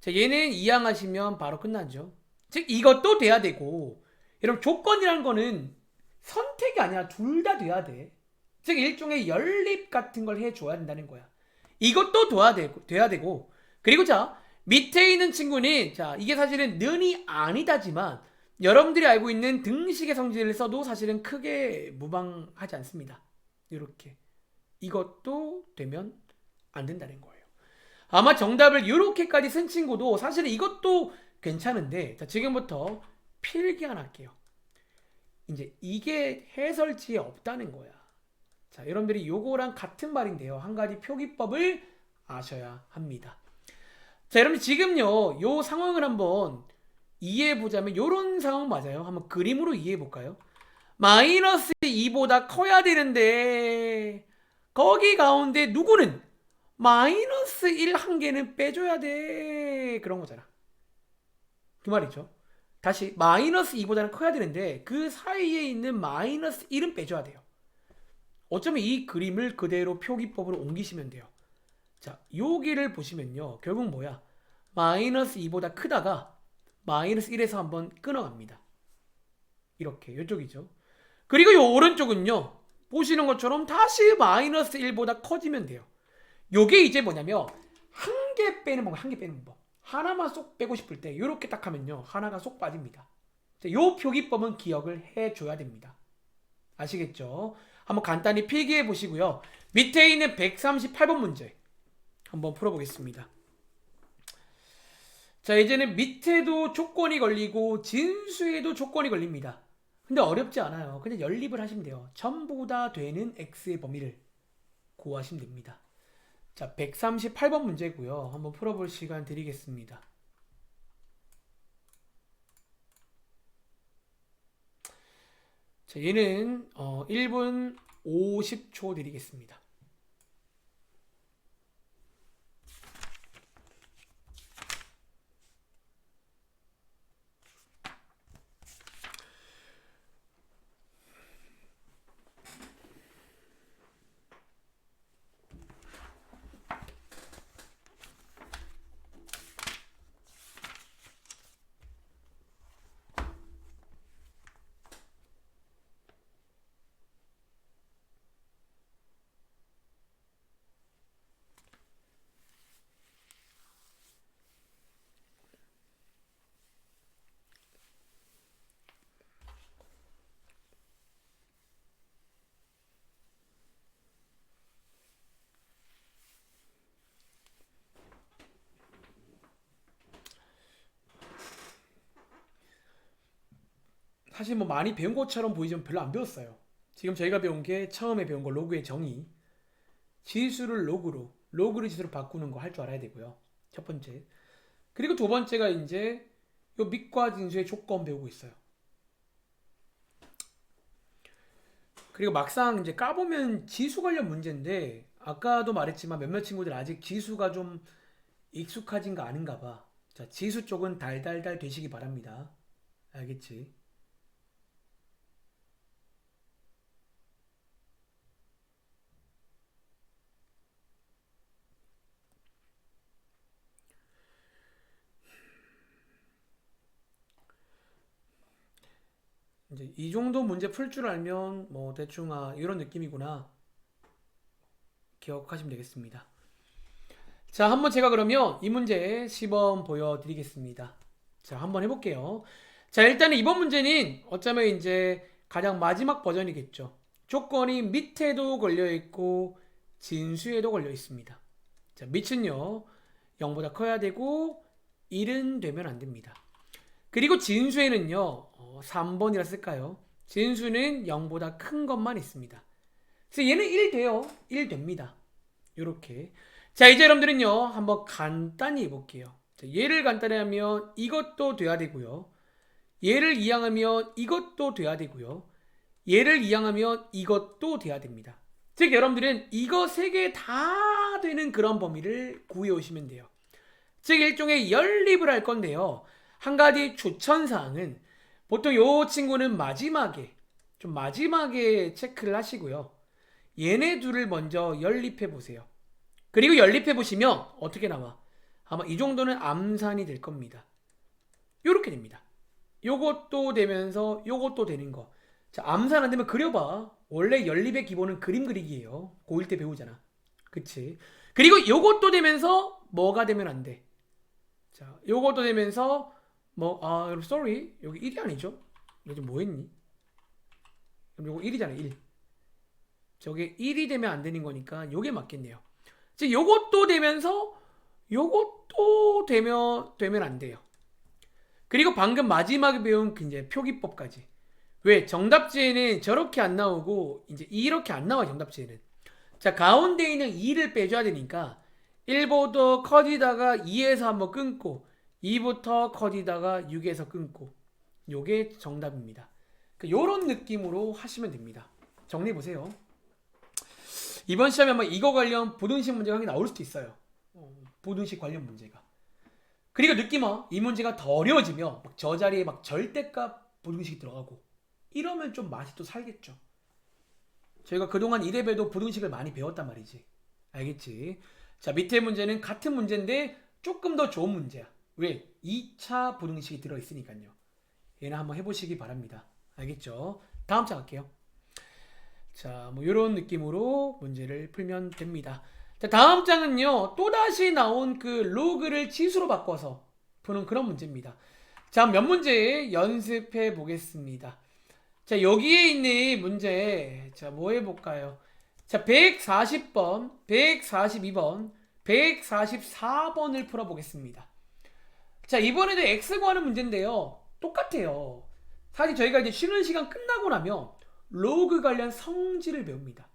자, 얘는 이항하시면 바로 끝나죠. 즉 이것도 돼야 되고, 여러분 조건이라는 거는 선택이 아니라 둘 다 돼야 돼. 즉 일종의 연립 같은 걸 해줘야 된다는 거야. 이것도 돼야 되고, 그리고 자 밑에 있는 친구는 자 이게 사실은 는이 아니다지만 여러분들이 알고 있는 등식의 성질을 써도 사실은 크게 무방하지 않습니다. 이렇게 이것도 되면 안 된다는 거예요. 아마 정답을 이렇게까지 쓴 친구도 사실은 이것도 괜찮은데, 자 지금부터 필기한 할게요. 이제 이게 해설지에 없다는 거야. 자, 여러분들이 요거랑 같은 말인데요. 한 가지 표기법을 아셔야 합니다. 자, 여러분 지금요 요 상황을 한번 이해해 보자면 요런 상황 맞아요. 한번 그림으로 이해해 볼까요? 마이너스 2보다 커야 되는데 거기 가운데 누구는 마이너스 1 한 개는 빼줘야 돼. 그런 거잖아. 그 말이죠. 다시 마이너스 2보다는 커야 되는데 그 사이에 있는 마이너스 1은 빼줘야 돼요. 어쩌면 이 그림을 그대로 표기법으로 옮기시면 돼요. 자, 여기를 보시면요. 결국 뭐야? 마이너스 2보다 크다가 마이너스 1에서 한번 끊어갑니다. 이렇게 이쪽이죠. 그리고 요 오른쪽은요. 보시는 것처럼 다시 마이너스 1보다 커지면 돼요. 요게 이제 뭐냐면 한 개 빼는 방법, 한 개 빼는 방법. 하나만 쏙 빼고 싶을 때 이렇게 딱 하면요. 하나가 쏙 빠집니다. 자, 요 표기법은 기억을 해줘야 됩니다. 아시겠죠? 한번 간단히 필기해 보시고요. 밑에 있는 138번 문제 한번 풀어보겠습니다. 자, 이제는 밑에도 조건이 걸리고 진수에도 조건이 걸립니다. 근데 어렵지 않아요. 그냥 연립을 하시면 돼요. 전부 다 되는 x의 범위를 구하시면 됩니다. 자, 138번 문제고요. 한번 풀어볼 시간 드리겠습니다. 자, 얘는 1분 50초 드리겠습니다. 사실 뭐 많이 배운 것처럼 보이지만 별로 안 배웠어요. 지금 저희가 배운 게 처음에 배운 거 로그의 정의, 지수를 로그를 지수로 바꾸는 거 할 줄 알아야 되고요. 첫 번째. 그리고 두 번째가 이제 요 밑과 진수의 조건 배우고 있어요. 그리고 막상 이제 까보면 지수 관련 문제인데 아까도 말했지만 몇몇 친구들 아직 지수가 좀 익숙하진가 아닌가 봐. 자, 지수 쪽은 달달달 되시기 바랍니다. 알겠지? 이제 이 정도 문제 풀 줄 알면 뭐 대충 이런 느낌이구나 기억하시면 되겠습니다. 자, 한번 제가 그러면 이 문제 시범 보여드리겠습니다. 자, 한번 해볼게요. 자, 일단은 이번 문제는 어쩌면 이제 가장 마지막 버전이겠죠. 조건이 밑에도 걸려있고 진수에도 걸려있습니다. 자, 밑은요 0보다 커야 되고 1은 되면 안 됩니다. 그리고 진수에는요 3번이라 쓸까요? 진수는 0보다 큰 것만 있습니다. 그래서 얘는 1 돼요. 1 됩니다. 요렇게. 자, 이제 여러분들은요 한번 간단히 해볼게요. 자, 얘를 간단히 하면 이것도 돼야 되고요. 얘를 이항하면 이것도 돼야 되고요. 얘를 이항하면 이것도 돼야 됩니다. 즉 여러분들은 이거 세 개 다 되는 그런 범위를 구해 오시면 돼요. 즉 일종의 연립을 할 건데요. 한 가지 추천사항은 보통 요 친구는 마지막에 체크를 하시고요. 얘네 둘을 먼저 연립해 보세요. 그리고 연립해 보시면 어떻게 나와? 아마 이 정도는 암산이 될 겁니다. 요렇게 됩니다. 요것도 되면서 요것도 되는 거. 자, 암산 안 되면 그려봐. 원래 연립의 기본은 그림 그리기예요. 고1 때 배우잖아. 그치? 그리고 요것도 되면서 뭐가 되면 안 돼? 자, 요것도 되면서 여러분 sorry. 여기 1이 아니죠? 너 지금 뭐 했니? 그럼 요거 1이잖아, 1. 저게 1이 되면 안 되는 거니까 요게 맞겠네요. 즉 요것도 되면서 요것도 되면 안 돼요. 그리고 방금 마지막에 배운 그 이제 표기법까지. 왜? 정답지에는 저렇게 안 나오고 이제 이렇게 안 나와 정답지에는. 자, 가운데 있는 2를 빼줘야 되니까 1부터 커지다가 2에서 한번 끊고 2부터 커지다가 6에서 끊고 요게 정답입니다. 요런 느낌으로 하시면 됩니다. 정리해 보세요. 이번 시험에 아마 이거 관련 부등식 문제가 한 개 나올 수도 있어요. 부등식 관련 문제가. 그리고 느낌아 이 문제가 더 어려워지면 막 저 자리에 막 절대값 부등식이 들어가고 이러면 좀 맛이 또 살겠죠. 저희가 그동안 1회배도 부등식을 많이 배웠단 말이지. 알겠지? 자, 밑에 문제는 같은 문제인데 조금 더 좋은 문제야. 왜? 2차 부등식이 들어있으니까요. 얘는 한번 해보시기 바랍니다. 알겠죠? 다음 장 갈게요. 자, 뭐 이런 느낌으로 문제를 풀면 됩니다. 자, 다음 장은요 또다시 나온 그 로그를 지수로 바꿔서 푸는 그런 문제입니다. 자, 몇 문제 연습해 보겠습니다. 자, 여기에 있는 문제, 자, 뭐 해볼까요? 자, 140번, 142번, 144번을 풀어보겠습니다. 자, 이번에도 x 구하는 문제인데요. 똑같아요. 사실 저희가 이제 쉬는 시간 끝나고 나면 로그 관련 성질을 배웁니다.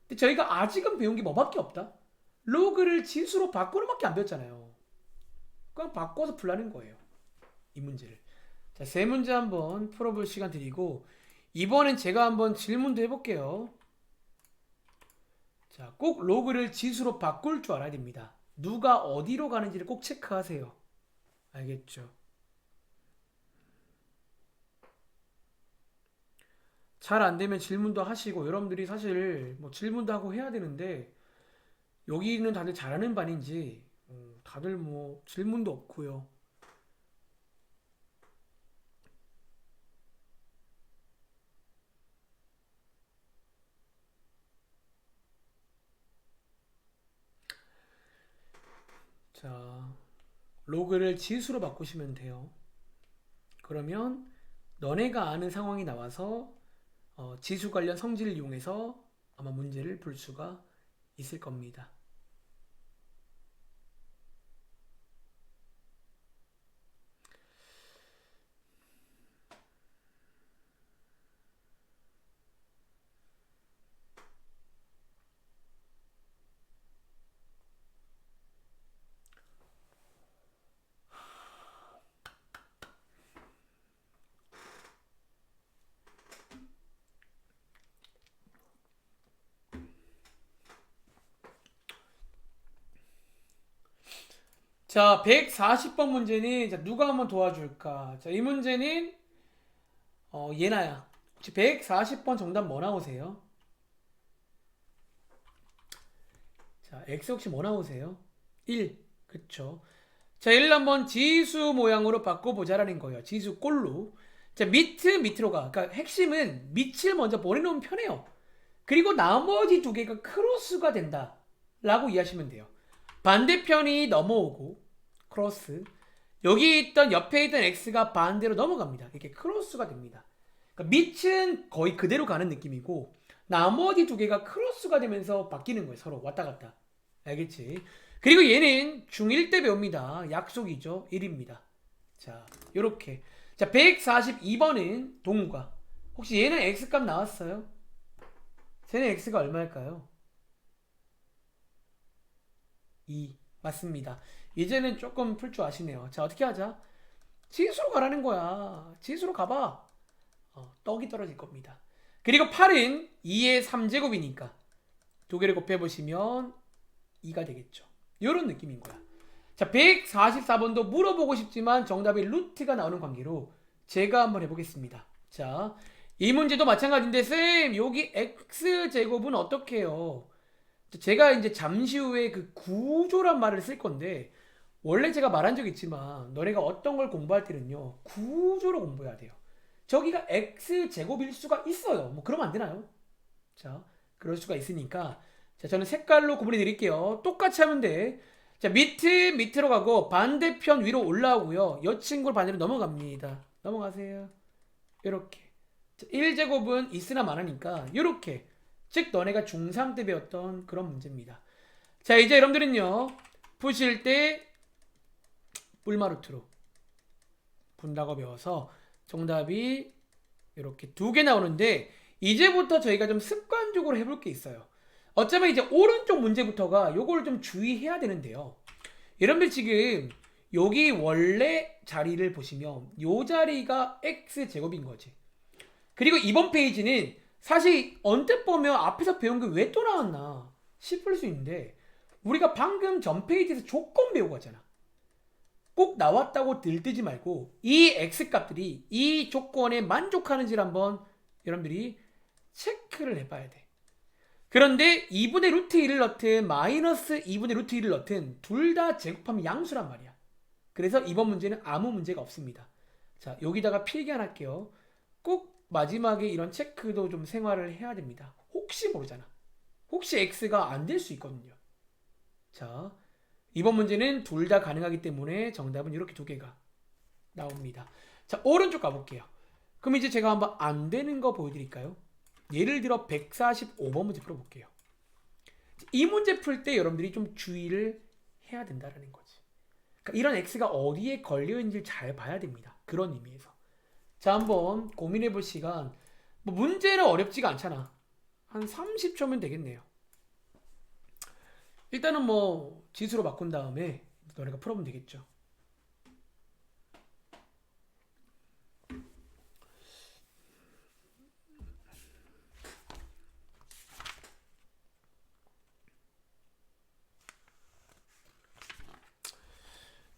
근데 저희가 아직은 배운 게 뭐밖에 없다? 로그를 지수로 바꾸는 밖에 안 배웠잖아요. 그냥 바꿔서 풀라는 거예요. 이 문제를. 자, 세 문제 한번 풀어볼 시간 드리고 이번엔 제가 한번 질문도 해볼게요. 자, 꼭 로그를 지수로 바꿀 줄 알아야 됩니다. 누가 어디로 가는지를 꼭 체크하세요. 알겠죠? 잘 안 되면 질문도 하시고 여러분들이 사실 뭐 질문도 하고 해야 되는데 여기는 다들 잘하는 반인지 다들 뭐 질문도 없고요. 자, 로그를 지수로 바꾸시면 돼요. 그러면 너네가 아는 상황이 나와서 지수 관련 성질을 이용해서 아마 문제를 풀 수가 있을 겁니다. 자, 140번 문제는 자, 누가 한번 도와줄까? 자, 이 문제는 예나야. 혹시 140번 정답 뭐 나오세요? 자, X 혹시 뭐 나오세요? 1. 그쵸. 자, 얘를 한번 지수 모양으로 바꿔보자라는 거예요. 지수 꼴로. 자, 밑으로 가. 그러니까 핵심은 밑을 먼저 보내놓으면 편해요. 그리고 나머지 두 개가 크로스가 된다. 라고 이해하시면 돼요. 반대편이 넘어오고, 크로스. 여기 있던 옆에 있던 X가 반대로 넘어갑니다. 이렇게 크로스가 됩니다. 그러니까 밑은 거의 그대로 가는 느낌이고, 나머지 두 개가 크로스가 되면서 바뀌는 거예요. 서로 왔다 갔다. 알겠지? 그리고 얘는 중1 때 배웁니다. 약속이죠. 1입니다. 자, 요렇게. 자, 142번은 동과. 혹시 얘는 X값 나왔어요? 쟤는 X가 얼마일까요? 2. 맞습니다. 이제는 조금 풀 줄 아시네요. 자, 어떻게 하자? 지수로 가라는 거야. 지수로 가봐. 떡이 떨어질 겁니다. 그리고 8은 2의 3제곱이니까 두 개를 곱해보시면 2가 되겠죠. 이런 느낌인 거야. 자, 144번도 물어보고 싶지만 정답이 루트가 나오는 관계로 제가 한번 해보겠습니다. 자, 이 문제도 마찬가지인데 쌤 여기 x제곱은 어떻게 해요? 제가 이제 잠시 후에 그 구조란 말을 쓸 건데 원래 제가 말한 적 있지만 너네가 어떤 걸 공부할 때는요 구조로 공부해야 돼요. 저기가 x제곱일 수가 있어요. 뭐 그러면 안 되나요? 자, 그럴 수가 있으니까 자, 저는 색깔로 구분해 드릴게요. 똑같이 하면 돼. 자, 밑으로 가고 반대편 위로 올라오고요. 이 친구를 반대로 넘어갑니다. 넘어가세요. 이렇게. 1제곱은 있으나 마나니까 이렇게. 즉 너네가 중3 때 배웠던 그런 문제입니다. 자, 이제 여러분들은요. 푸실 때 뿔마루트로 분다고 배워서 정답이 이렇게 두 개 나오는데 이제부터 저희가 좀 습관적으로 해볼 게 있어요. 어쩌면 이제 오른쪽 문제부터가 요걸 좀 주의해야 되는데요. 여러분들 지금 여기 원래 자리를 보시면 요 자리가 x제곱인 거지. 그리고 이번 페이지는 사실 언뜻 보면 앞에서 배운 게 왜 또 나왔나 싶을 수 있는데 우리가 방금 전 페이지에서 조건 배우고 하잖아. 꼭 나왔다고 들뜨지 말고 이 x값들이 이 조건에 만족하는지를 한번 여러분들이 체크를 해봐야 돼. 그런데 2분의 루트 1을 넣든 마이너스 2분의 루트 1을 넣든 둘 다 제곱하면 양수란 말이야. 그래서 이번 문제는 아무 문제가 없습니다. 자, 여기다가 필기 하나 할게요. 꼭 마지막에 이런 체크도 좀 생활을 해야 됩니다. 혹시 모르잖아. 혹시 x가 안 될 수 있거든요. 자, 이번 문제는 둘 다 가능하기 때문에 정답은 이렇게 두 개가 나옵니다. 자, 오른쪽 가볼게요. 그럼 이제 제가 한번 안 되는 거 보여드릴까요? 예를 들어 145번 문제 풀어볼게요. 이 문제 풀 때 여러분들이 좀 주의를 해야 된다는 거지. 그러니까 이런 x가 어디에 걸려있는지 잘 봐야 됩니다. 그런 의미에서. 자, 한번 고민해 볼 시간. 뭐 문제는 어렵지가 않잖아. 한 30초면 되겠네요. 일단은 뭐 지수로 바꾼 다음에 너네가 풀어보면 되겠죠.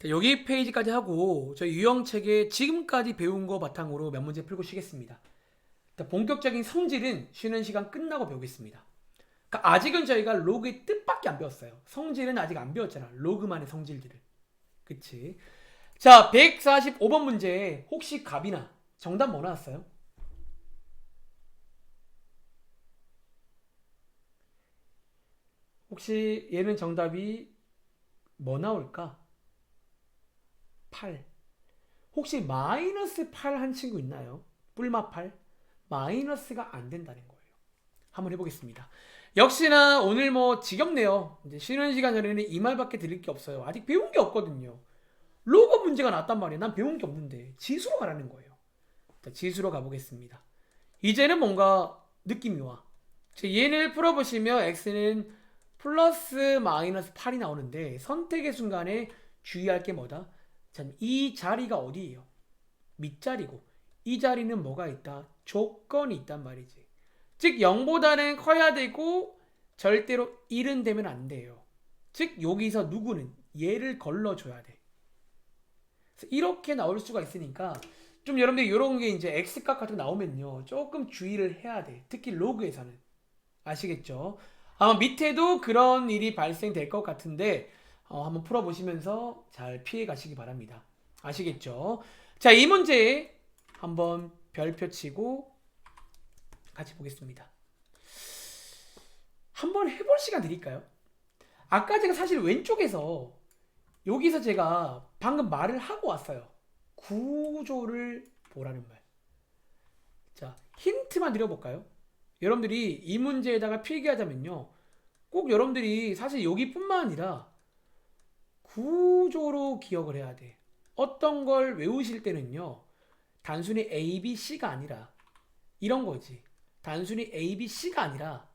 자, 여기 페이지까지 하고 저희 유형책에 지금까지 배운 거 바탕으로 몇 문제 풀고 쉬겠습니다. 자, 본격적인 성질은 쉬는 시간 끝나고 배우겠습니다. 그러니까 아직은 저희가 로그의 뜻밖에 안 배웠어요. 성질은 아직 안 배웠잖아. 로그만의 성질들을. 그치? 자, 145번 문제 혹시 갑이나 정답 뭐 나왔어요? 혹시 얘는 정답이 뭐 나올까? 8. 혹시 마이너스 8 한 친구 있나요? 뿔마 8? 마이너스가 안 된다는 거예요. 한번 해보겠습니다. 역시나 오늘 뭐 지겹네요. 이제 쉬는 시간 전에는 이 말밖에 드릴 게 없어요. 아직 배운 게 없거든요. 로그 문제가 났단 말이에요. 난 배운 게 없는데 지수로 가라는 거예요. 자, 지수로 가보겠습니다. 이제는 뭔가 느낌이 와. 얘를 풀어보시면 x는 플러스 마이너스 8이 나오는데 선택의 순간에 주의할 게 뭐다? 참, 이 자리가 어디예요? 밑자리고 이 자리는 뭐가 있다? 조건이 있단 말이지. 즉 0보다는 커야 되고 절대로 1은 되면 안 돼요. 즉 여기서 누구는 얘를 걸러줘야 돼. 그래서 이렇게 나올 수가 있으니까 좀 여러분들 이런 게 이제 x값 같은 거 나오면요 조금 주의를 해야 돼. 특히 로그에서는. 아시겠죠? 아마 밑에도 그런 일이 발생될 것 같은데 한번 풀어보시면서 잘 피해 가시기 바랍니다. 아시겠죠? 자, 이 문제 한번 별표 치고 같이 보겠습니다. 한번 해볼 시간 드릴까요? 아까 제가 사실 왼쪽에서 여기서 제가 방금 말을 하고 왔어요. 구조를 보라는 말. 자, 힌트만 드려볼까요? 여러분들이 이 문제에다가 필기하자면요. 꼭 여러분들이 사실 여기뿐만 아니라 구조로 기억을 해야 돼. 어떤 걸 외우실 때는요. 단순히 A, B, C가 아니라 이런 거지. 단순히 A, B, C가 아니라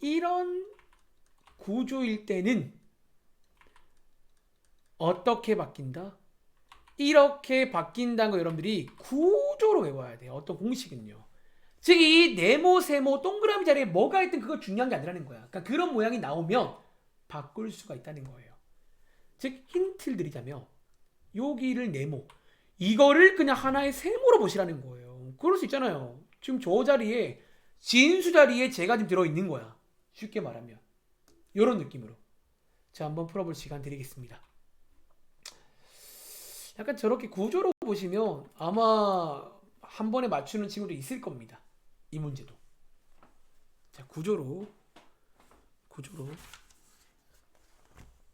이런 구조일 때는 어떻게 바뀐다? 이렇게 바뀐다는 거 여러분들이 구조로 외워야 돼요. 어떤 공식은요. 즉 이 네모, 세모, 동그라미 자리에 뭐가 있든 그거 중요한 게 아니라는 거야. 그러니까 그런 모양이 나오면 바꿀 수가 있다는 거예요. 즉 힌트를 드리자면 여기를 네모, 이거를 그냥 하나의 세모로 보시라는 거예요. 그럴 수 있잖아요. 지금 저 자리에 진수 자리에 제가 지금 들어있는 거야. 쉽게 말하면 이런 느낌으로. 자, 한번 풀어볼 시간 드리겠습니다. 약간 저렇게 구조로 보시면 아마 한 번에 맞추는 친구도 있을 겁니다. 이 문제도. 자, 구조로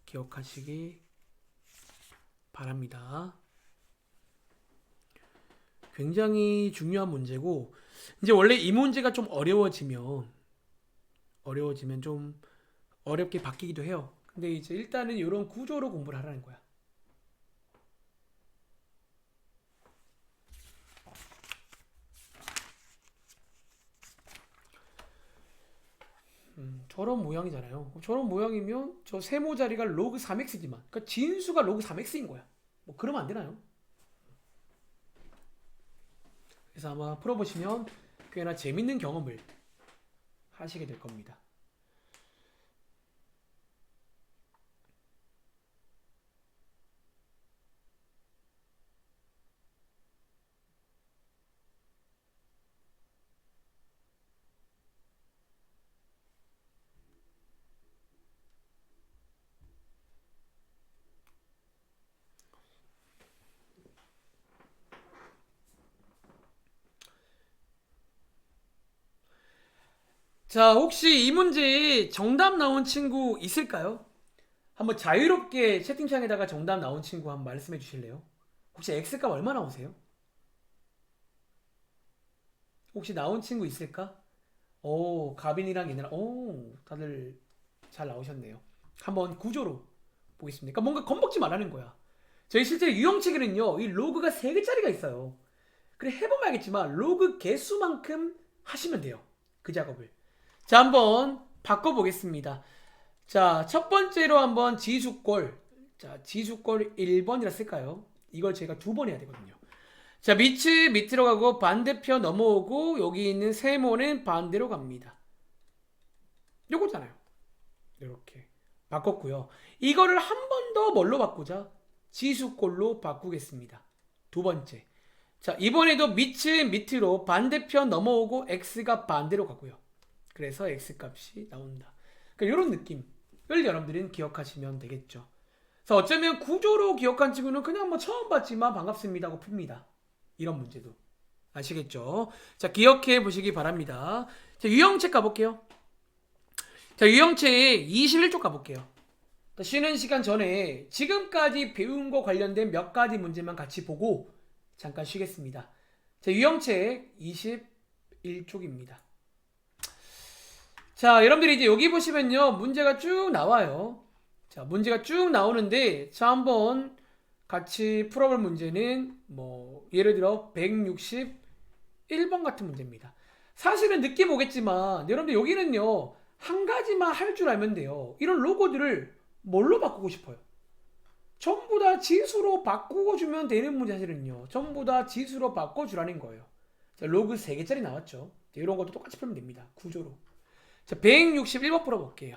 기억하시기 바랍니다. 굉장히 중요한 문제고 이제 원래 이 문제가 좀 어려워지면 좀 어렵게 바뀌기도 해요. 근데 이제 일단은 이런 구조로 공부를 하라는 거야. 저런 모양이잖아요. 저런 모양이면 저 세모 자리가 로그 3x지만 그러니까 진수가 로그 3x인 거야. 뭐 그러면 안 되나요? 그래서 아마 풀어보시면 꽤나 재밌는 경험을 하시게 될 겁니다. 자, 혹시 이 문제에 정답 나온 친구 있을까요? 한번 자유롭게 채팅창에다가 정답 나온 친구 한번 말씀해 주실래요? 혹시 X값 얼마 나오세요? 혹시 나온 친구 있을까? 오, 가빈이랑 얘네랑, 오, 다들 잘 나오셨네요. 한번 구조로 보겠습니다. 그러니까 뭔가 겁먹지 말라는 거야. 저희 실제 유형책에는요, 이 로그가 3개짜리가 있어요. 그래 해보면 알겠지만 로그 개수만큼 하시면 돼요. 그 작업을. 자, 한번 바꿔보겠습니다. 자, 첫 번째로 한번 지수꼴. 자, 지수꼴 1번이라 쓸까요? 이걸 제가 두 번 해야 되거든요. 자, 밑으로 가고 반대편 넘어오고 여기 있는 세모는 반대로 갑니다. 요거잖아요. 이렇게 바꿨고요. 이거를 한 번 더 뭘로 바꾸자? 지수꼴로 바꾸겠습니다. 두 번째. 자, 이번에도 밑으로 반대편 넘어오고 x가 반대로 가고요. 그래서 x 값이 나온다. 그러니까 이런 느낌을 여러분들은 기억하시면 되겠죠. 그래서 어쩌면 구조로 기억한 친구는 그냥 뭐 처음 봤지만 반갑습니다 하고 풉니다. 이런 문제도. 아시겠죠? 자, 기억해 보시기 바랍니다. 자, 유형책 가볼게요. 자, 유형책 21쪽 가볼게요. 쉬는 시간 전에 지금까지 배운 거 관련된 몇 가지 문제만 같이 보고 잠깐 쉬겠습니다. 자, 유형책 21쪽입니다. 자, 여러분들이 이제 여기 보시면요. 문제가 쭉 나와요. 자, 문제가 쭉 나오는데, 자, 한번 같이 풀어볼 문제는, 뭐, 예를 들어, 161번 같은 문제입니다. 사실은 느낌 오겠지만, 여러분들 여기는요, 한 가지만 할 줄 알면 돼요. 이런 로고들을 뭘로 바꾸고 싶어요? 전부 다 지수로 바꾸고 주면 되는 문제 사실은요. 전부 다 지수로 바꿔주라는 거예요. 자, 로그 3개짜리 나왔죠. 자, 이런 것도 똑같이 풀면 됩니다. 구조로. 자, 161번 풀어볼게요.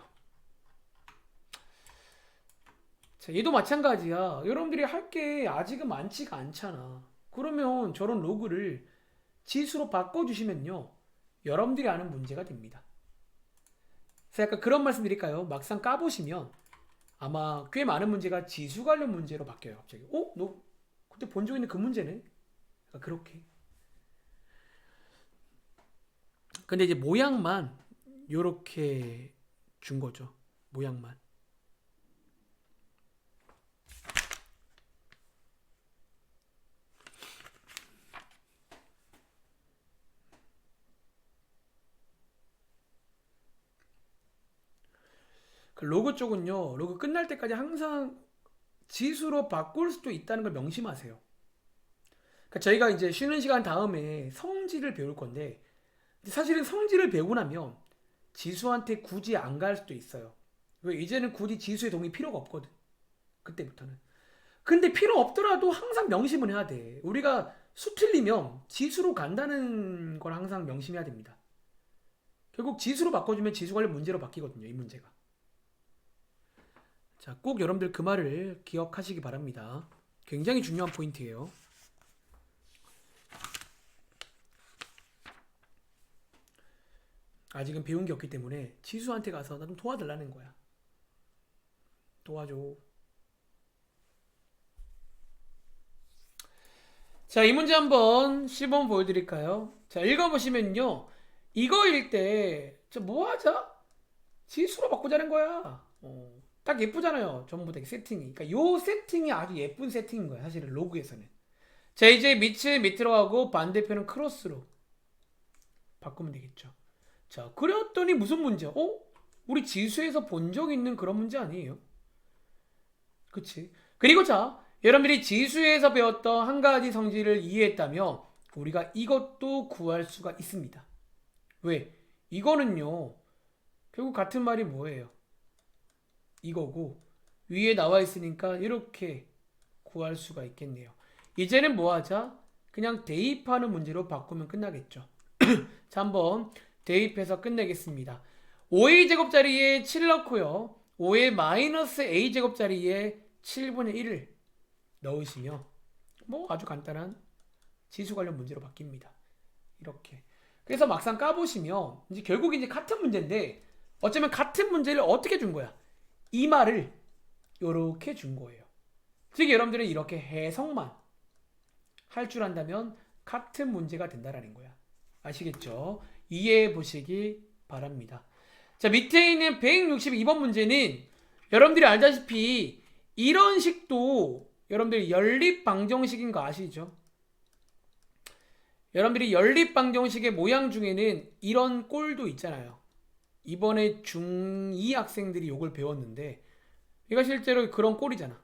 자, 얘도 마찬가지야. 여러분들이 할 게 아직은 많지가 않잖아. 그러면 저런 로그를 지수로 바꿔주시면요. 여러분들이 아는 문제가 됩니다. 그래서 약간 그런 말씀 드릴까요? 막상 까보시면 아마 꽤 많은 문제가 지수 관련 문제로 바뀌어요. 갑자기. 너 그때 본 적 있는 그 문제네? 약간 그렇게. 근데 이제 모양만 요렇게 준 거죠. 모양만. 그 로고 쪽은요. 로고 끝날 때까지 항상 지수로 바꿀 수도 있다는 걸 명심하세요. 그러니까 저희가 이제 쉬는 시간 다음에 성질을 배울 건데 사실은 성질을 배우고 나면 지수한테 굳이 안 갈 수도 있어요. 왜? 이제는 굳이 지수의 도움이 필요가 없거든. 그때부터는. 근데 필요 없더라도 항상 명심은 해야 돼. 우리가 수 틀리면 지수로 간다는 걸 항상 명심해야 됩니다. 결국 지수로 바꿔주면 지수 관련 문제로 바뀌거든요. 이 문제가. 자, 꼭 여러분들 그 말을 기억하시기 바랍니다. 굉장히 중요한 포인트예요. 아직은 배운 게 없기 때문에 지수한테 가서 나 좀 도와달라는 거야. 도와줘. 자, 이 문제 한번 시범 보여드릴까요? 자, 읽어보시면요. 이거일 때, 뭐 하자? 지수로 바꾸자는 거야. 딱 예쁘잖아요. 전부 다 세팅이. 그러니까 요 세팅이 아주 예쁜 세팅인 거야. 사실은 로그에서는. 자, 이제 밑으로 하고 반대편은 크로스로 바꾸면 되겠죠. 자, 그랬더니 무슨 문제야? 우리 지수에서 본 적 있는 그런 문제 아니에요? 그치? 그리고 자, 여러분들이 지수에서 배웠던 한 가지 성질을 이해했다면 우리가 이것도 구할 수가 있습니다. 왜? 이거는요. 결국 같은 말이 뭐예요? 이거고 위에 나와 있으니까 이렇게 구할 수가 있겠네요. 이제는 뭐 하자? 그냥 대입하는 문제로 바꾸면 끝나겠죠. 자, 한번 대입해서 끝내겠습니다. 5a 제곱자리에 7 넣고요. 5의 마이너스 a 제곱자리에 7분의 1을 넣으시면 뭐 아주 간단한 지수 관련 문제로 바뀝니다. 이렇게. 그래서 막상 까보시면 이제 결국 이제 같은 문제인데 어쩌면 같은 문제를 어떻게 준 거야? 이 말을 이렇게 준 거예요. 즉 여러분들은 이렇게 해석만 할 줄 안다면 같은 문제가 된다라는 거야. 아시겠죠? 이해해 보시기 바랍니다. 자, 밑에 있는 162번 문제는 여러분들이 알다시피 이런 식도 여러분들이 연립방정식인 거 아시죠? 여러분들이 연립방정식의 모양 중에는 이런 꼴도 있잖아요. 이번에 중2 학생들이 이걸 배웠는데 이거 실제로 그런 꼴이잖아.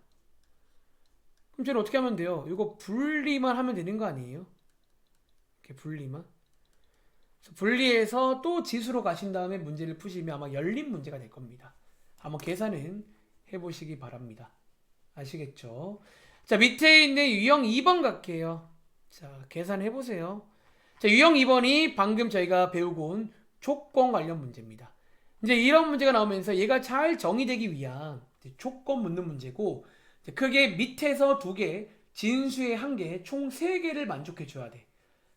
그럼 저는 어떻게 하면 돼요? 이거 분리만 하면 되는 거 아니에요? 이렇게 분리만. 분리해서 또 지수로 가신 다음에 문제를 푸시면 아마 열린 문제가 될 겁니다. 한번 계산은 해보시기 바랍니다. 아시겠죠? 자, 밑에 있는 유형 2번 갈게요. 자, 계산해보세요. 자, 유형 2번이 방금 저희가 배우고 온 조건 관련 문제입니다. 이제 이런 문제가 나오면서 얘가 잘 정의되기 위한 조건 묻는 문제고, 크게 밑에서 2개, 진수의 1개, 총 3개를 만족해 줘야 돼.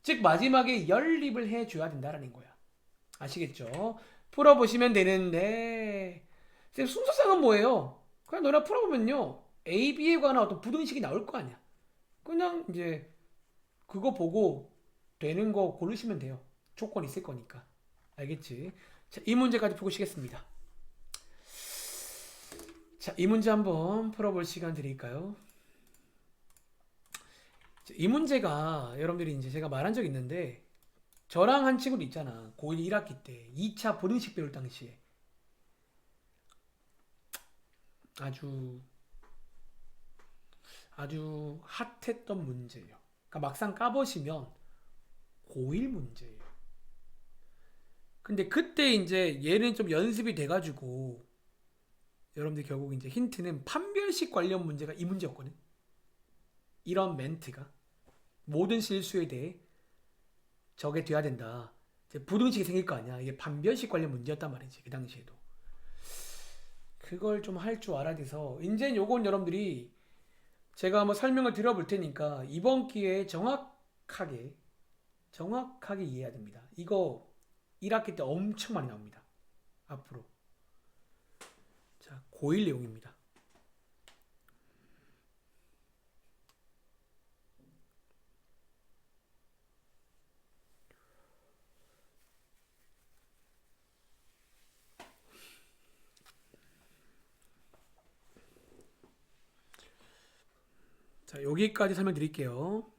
즉 마지막에 연립을 해줘야 된다라는 거야. 아시겠죠? 풀어보시면 되는데, 쌤 순서상은 뭐예요? 그냥 너나 풀어보면요, A, B에 관한 어떤 부등식이 나올 거 아니야. 그냥 이제 그거 보고 되는 거 고르시면 돼요. 조건 있을 거니까. 알겠지? 자, 이 문제까지 푸시겠습니다. 자, 이 문제 한번 풀어볼 시간 드릴까요? 자, 이 문제가 여러분들이 이제 제가 말한 적 있는데, 저랑 한 친구도 있잖아. 고1 1학기 때 2차 부등식 배울 당시에 아주 핫했던 문제예요. 그러니까 막상 까보시면 고1 문제예요. 근데 그때 이제 얘는 좀 연습이 돼가지고 여러분들 결국 이제 힌트는 판별식 관련 문제가 이 문제였거든. 이런 멘트가 모든 실수에 대해 저게 돼야 된다. 이제 부등식이 생길 거 아니야. 이게 판별식 관련 문제였단 말이지. 그 당시에도. 그걸 좀 할 줄 알아야 돼서 이제 요건 여러분들이 제가 한번 설명을 드려볼 테니까 이번 기회에 정확하게 이해해야 됩니다. 이거 1학기 때 엄청 많이 나옵니다. 앞으로. 자, 고1 내용입니다. 자, 여기까지 설명드릴게요.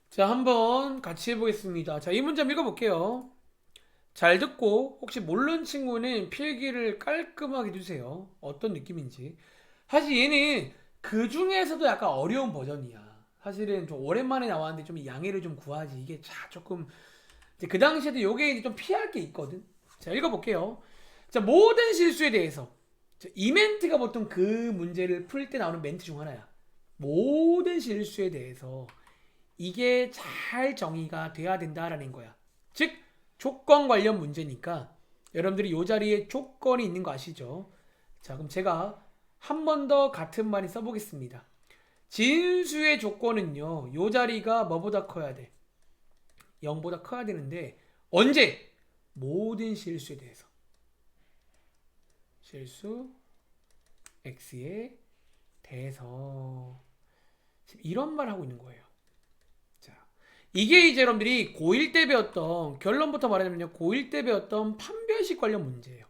자, 한번 같이 해보겠습니다. 자, 이 문제 한번 읽어볼게요. 잘 듣고 혹시 모르는 친구는 필기를 깔끔하게 해주세요. 어떤 느낌인지. 사실 얘는 그 중에서도 약간 어려운 버전이야. 사실은 좀 오랜만에 나왔는데 좀 양해를 좀 구하지. 이게 조금 이제 그 당시에도 요게 이제 좀 피할 게 있거든. 자, 읽어볼게요. 자, 모든 실수에 대해서. 자, 이 멘트가 보통 그 문제를 풀 때 나오는 멘트 중 하나야. 모든 실수에 대해서 이게 잘 정의가 돼야 된다라는 거야. 즉 조건 관련 문제니까 여러분들이 이 자리에 조건이 있는 거 아시죠? 자, 그럼 제가 한 번 더 같은 말이 써보겠습니다. 진수의 조건은요, 이 자리가 뭐보다 커야 돼? 0보다 커야 되는데 언제? 모든 실수에 대해서. 실수 x에 대해서 이런 말 하고 있는 거예요. 자, 이게 이제 여러분들이 고1 때 배웠던, 결론부터 말하자면요, 고1 때 배웠던 판별식 관련 문제예요.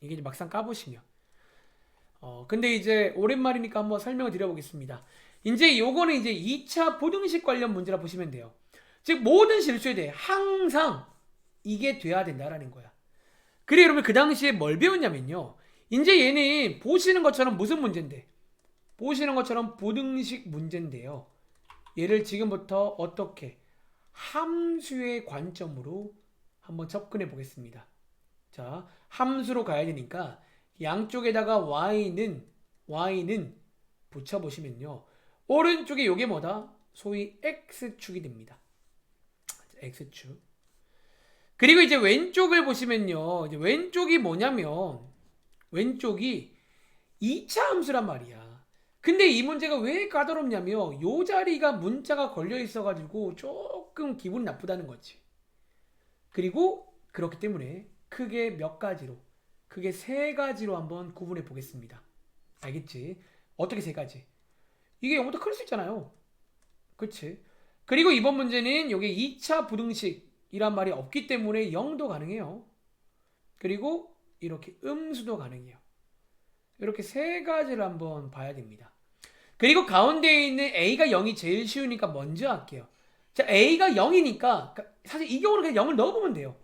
이게 이제 막상 까보시면. 근데 이제 오랜만이니까 한번 설명을 드려보겠습니다. 이제 요거는 이제 2차 부등식 관련 문제라 보시면 돼요. 즉 모든 실수에 대해 항상 이게 돼야 된다라는 거야. 그래, 여러분 그 당시에 뭘 배웠냐면요, 이제 얘는 보시는 것처럼 무슨 문제인데, 보시는 것처럼 부등식 문제인데요, 얘를 지금부터 어떻게 함수의 관점으로 한번 접근해 보겠습니다. 자, 함수로 가야 되니까 양쪽에다가 y는 붙여보시면요, 오른쪽에 요게 뭐다? 소위 x축이 됩니다. x축. 그리고 이제 왼쪽을 보시면요, 이제 왼쪽이 뭐냐면 왼쪽이 2차 함수란 말이야. 근데 이 문제가 왜 까다롭냐면 요 자리가 문자가 걸려 있어가지고 조금 기분이 나쁘다는 거지. 그리고 그렇기 때문에 크게 몇 가지로, 크게 3가지로 한번 구분해 보겠습니다. 알겠지? 어떻게 3가지? 이게 0보다 클 수 있잖아요. 그치? 그리고 이번 문제는 요게 2차 부등식이란 말이 없기 때문에 0도 가능해요. 그리고 이렇게 음수도 가능해요. 이렇게 3가지를 한번 봐야 됩니다. 그리고 가운데에 있는 A가 0이 제일 쉬우니까 먼저 할게요. 자, A가 0이니까 사실 이 경우는 그냥 0을 넣어보면 돼요.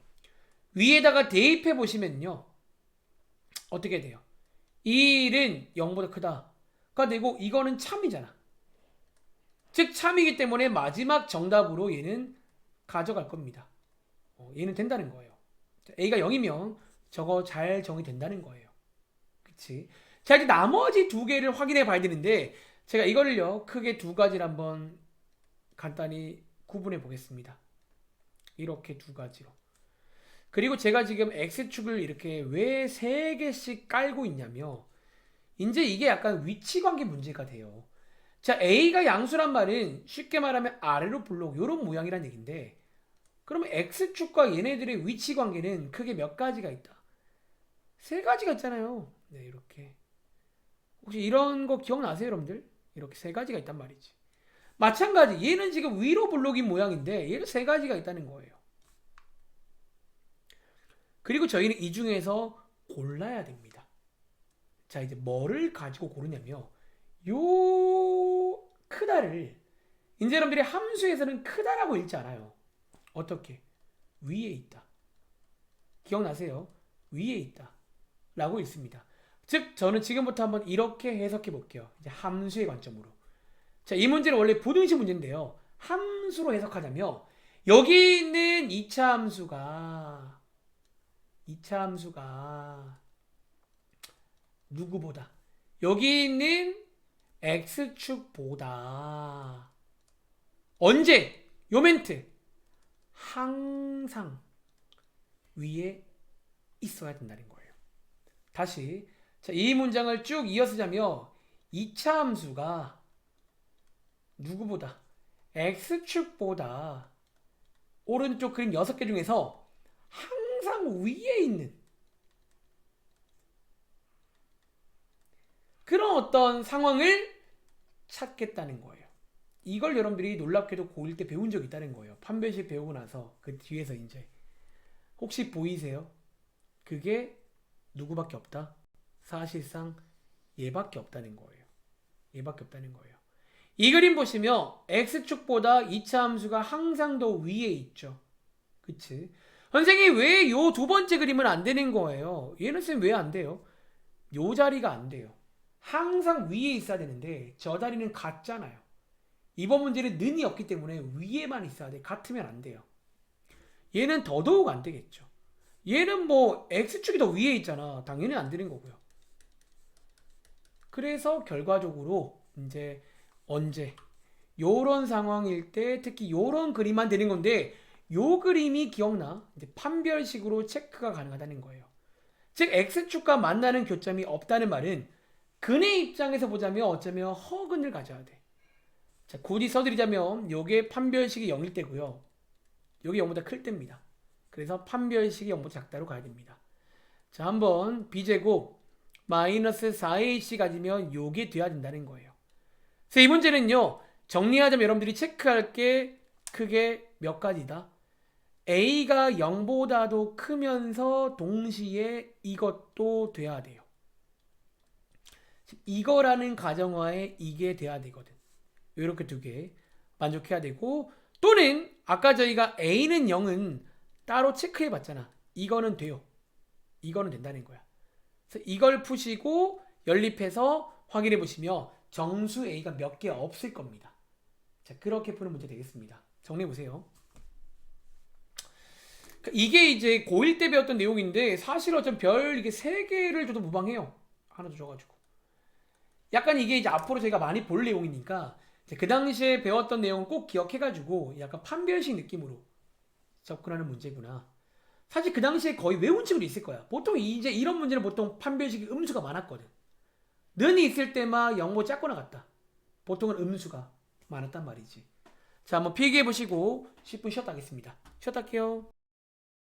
위에다가 대입해 보시면요. 어떻게 돼요? 1은 0보다 크다가 되고 이거는 참이잖아. 즉 참이기 때문에 마지막 정답으로 얘는 가져갈 겁니다. 얘는 된다는 거예요. A가 0이면 저거 잘 정의된다는 거예요. 그치? 자, 이제 나머지 두 개를 확인해 봐야 되는데 제가 이거를요 크게 두 가지를 한번 간단히 구분해 보겠습니다. 이렇게 두 가지로. 그리고 제가 지금 X축을 이렇게 왜 세 개씩 깔고 있냐면 이제 이게 약간 위치관계 문제가 돼요. 자, A가 양수란 말은 쉽게 말하면 아래로 블록 이런 모양이란 얘기인데 그러면 X축과 얘네들의 위치관계는 크게 몇 가지가 있다? 세 가지가 있잖아요. 네, 이렇게. 혹시 이런 거 기억나세요, 여러분들? 이렇게 세 가지가 있단 말이지. 마찬가지, 얘는 지금 위로 블록인 모양인데 얘는 세 가지가 있다는 거예요. 그리고 저희는 이 중에서 골라야 됩니다. 자, 이제 뭐를 가지고 고르냐면 요 크다를 이제 여러분들이 함수에서는 크다라고 읽지 않아요. 어떻게? 위에 있다. 기억나세요? 위에 있다 라고 읽습니다. 즉 저는 지금부터 한번 이렇게 해석해 볼게요. 이제 함수의 관점으로. 자, 이 문제는 원래 부등식 문제인데요. 함수로 해석하자면 여기 있는 2차 함수가 누구보다 여기 있는 x축보다 언제? 요 멘트 항상 위에 있어야 된다는 거예요. 다시 자, 이 문장을 쭉 이어 쓰자면 2차 함수가 누구보다 x축보다 오른쪽 그림 6개 중에서 항상 위에 있는 그런 어떤 상황을 찾겠다는 거예요. 이걸 여러분들이 놀랍게도 고1 때 배운 적이 있다는 거예요. 판별식 배우고 나서 그 뒤에서 이제 혹시 보이세요? 그게 누구밖에 없다? 사실상 얘밖에 없다는 거예요. 얘밖에 없다는 거예요. 이 그림 보시면 x축보다 2차 함수가 항상 더 위에 있죠. 그치? 선생님 왜 요 두 번째 그림은 안 되는 거예요? 얘는 쌤 왜 안 돼요? 요 자리가 안 돼요. 항상 위에 있어야 되는데 저 자리는 같잖아요. 이번 문제는 는이 없기 때문에 위에만 있어야 돼. 같으면 안 돼요. 얘는 더더욱 안 되겠죠. 얘는 뭐 x축이 더 위에 있잖아. 당연히 안 되는 거고요. 그래서 결과적으로 이제 언제 요런 상황일 때 특히 요런 그림만 되는 건데 요 그림이 기억나? 이제 판별식으로 체크가 가능하다는 거예요. 즉 x축과 만나는 교점이 없다는 말은 근의 입장에서 보자면 어쩌면 허근을 가져야 돼. 자, 굳이 써드리자면 요게 판별식이 0일 때고요. 요게 0보다 클 때입니다. 그래서 판별식이 0보다 작다로 가야 됩니다. 자, 한번 b제곱 마이너스 4ac 가지면 요게 돼야 된다는 거예요. 그래서 이 문제는요. 정리하자면 여러분들이 체크할 게 크게 몇 가지다. a가 0보다도 크면서 동시에 이것도 돼야 돼요. 이거라는 가정하에 이게 돼야 되거든. 이렇게 두 개 만족해야 되고 또는 아까 저희가 a는 0은 따로 체크해 봤잖아. 이거는 돼요. 이거는 된다는 거야. 그래서 이걸 푸시고 연립해서 확인해 보시면 정수 a가 몇 개 없을 겁니다. 자, 그렇게 푸는 문제 되겠습니다. 정리해 보세요. 이게 이제 고1 때 배웠던 내용인데 사실 어쩜 별 이게 3개를 줘도 무방해요. 하나 더 줘가지고. 약간 이게 이제 앞으로 저희가 많이 볼 내용이니까 그 당시에 배웠던 내용을 꼭 기억해가지고 약간 판별식 느낌으로 접근하는 문제구나. 사실 그 당시에 거의 외운 친구도 있을 거야. 보통 이제 이런 문제는 보통 판별식이 음수가 많았거든. 는이 있을 때만 0보 작거나 같다. 보통은 음수가 많았단 말이지. 자, 한번 필기해 보시고 10분 쉬었다 하겠습니다. 쉬었다 할게요.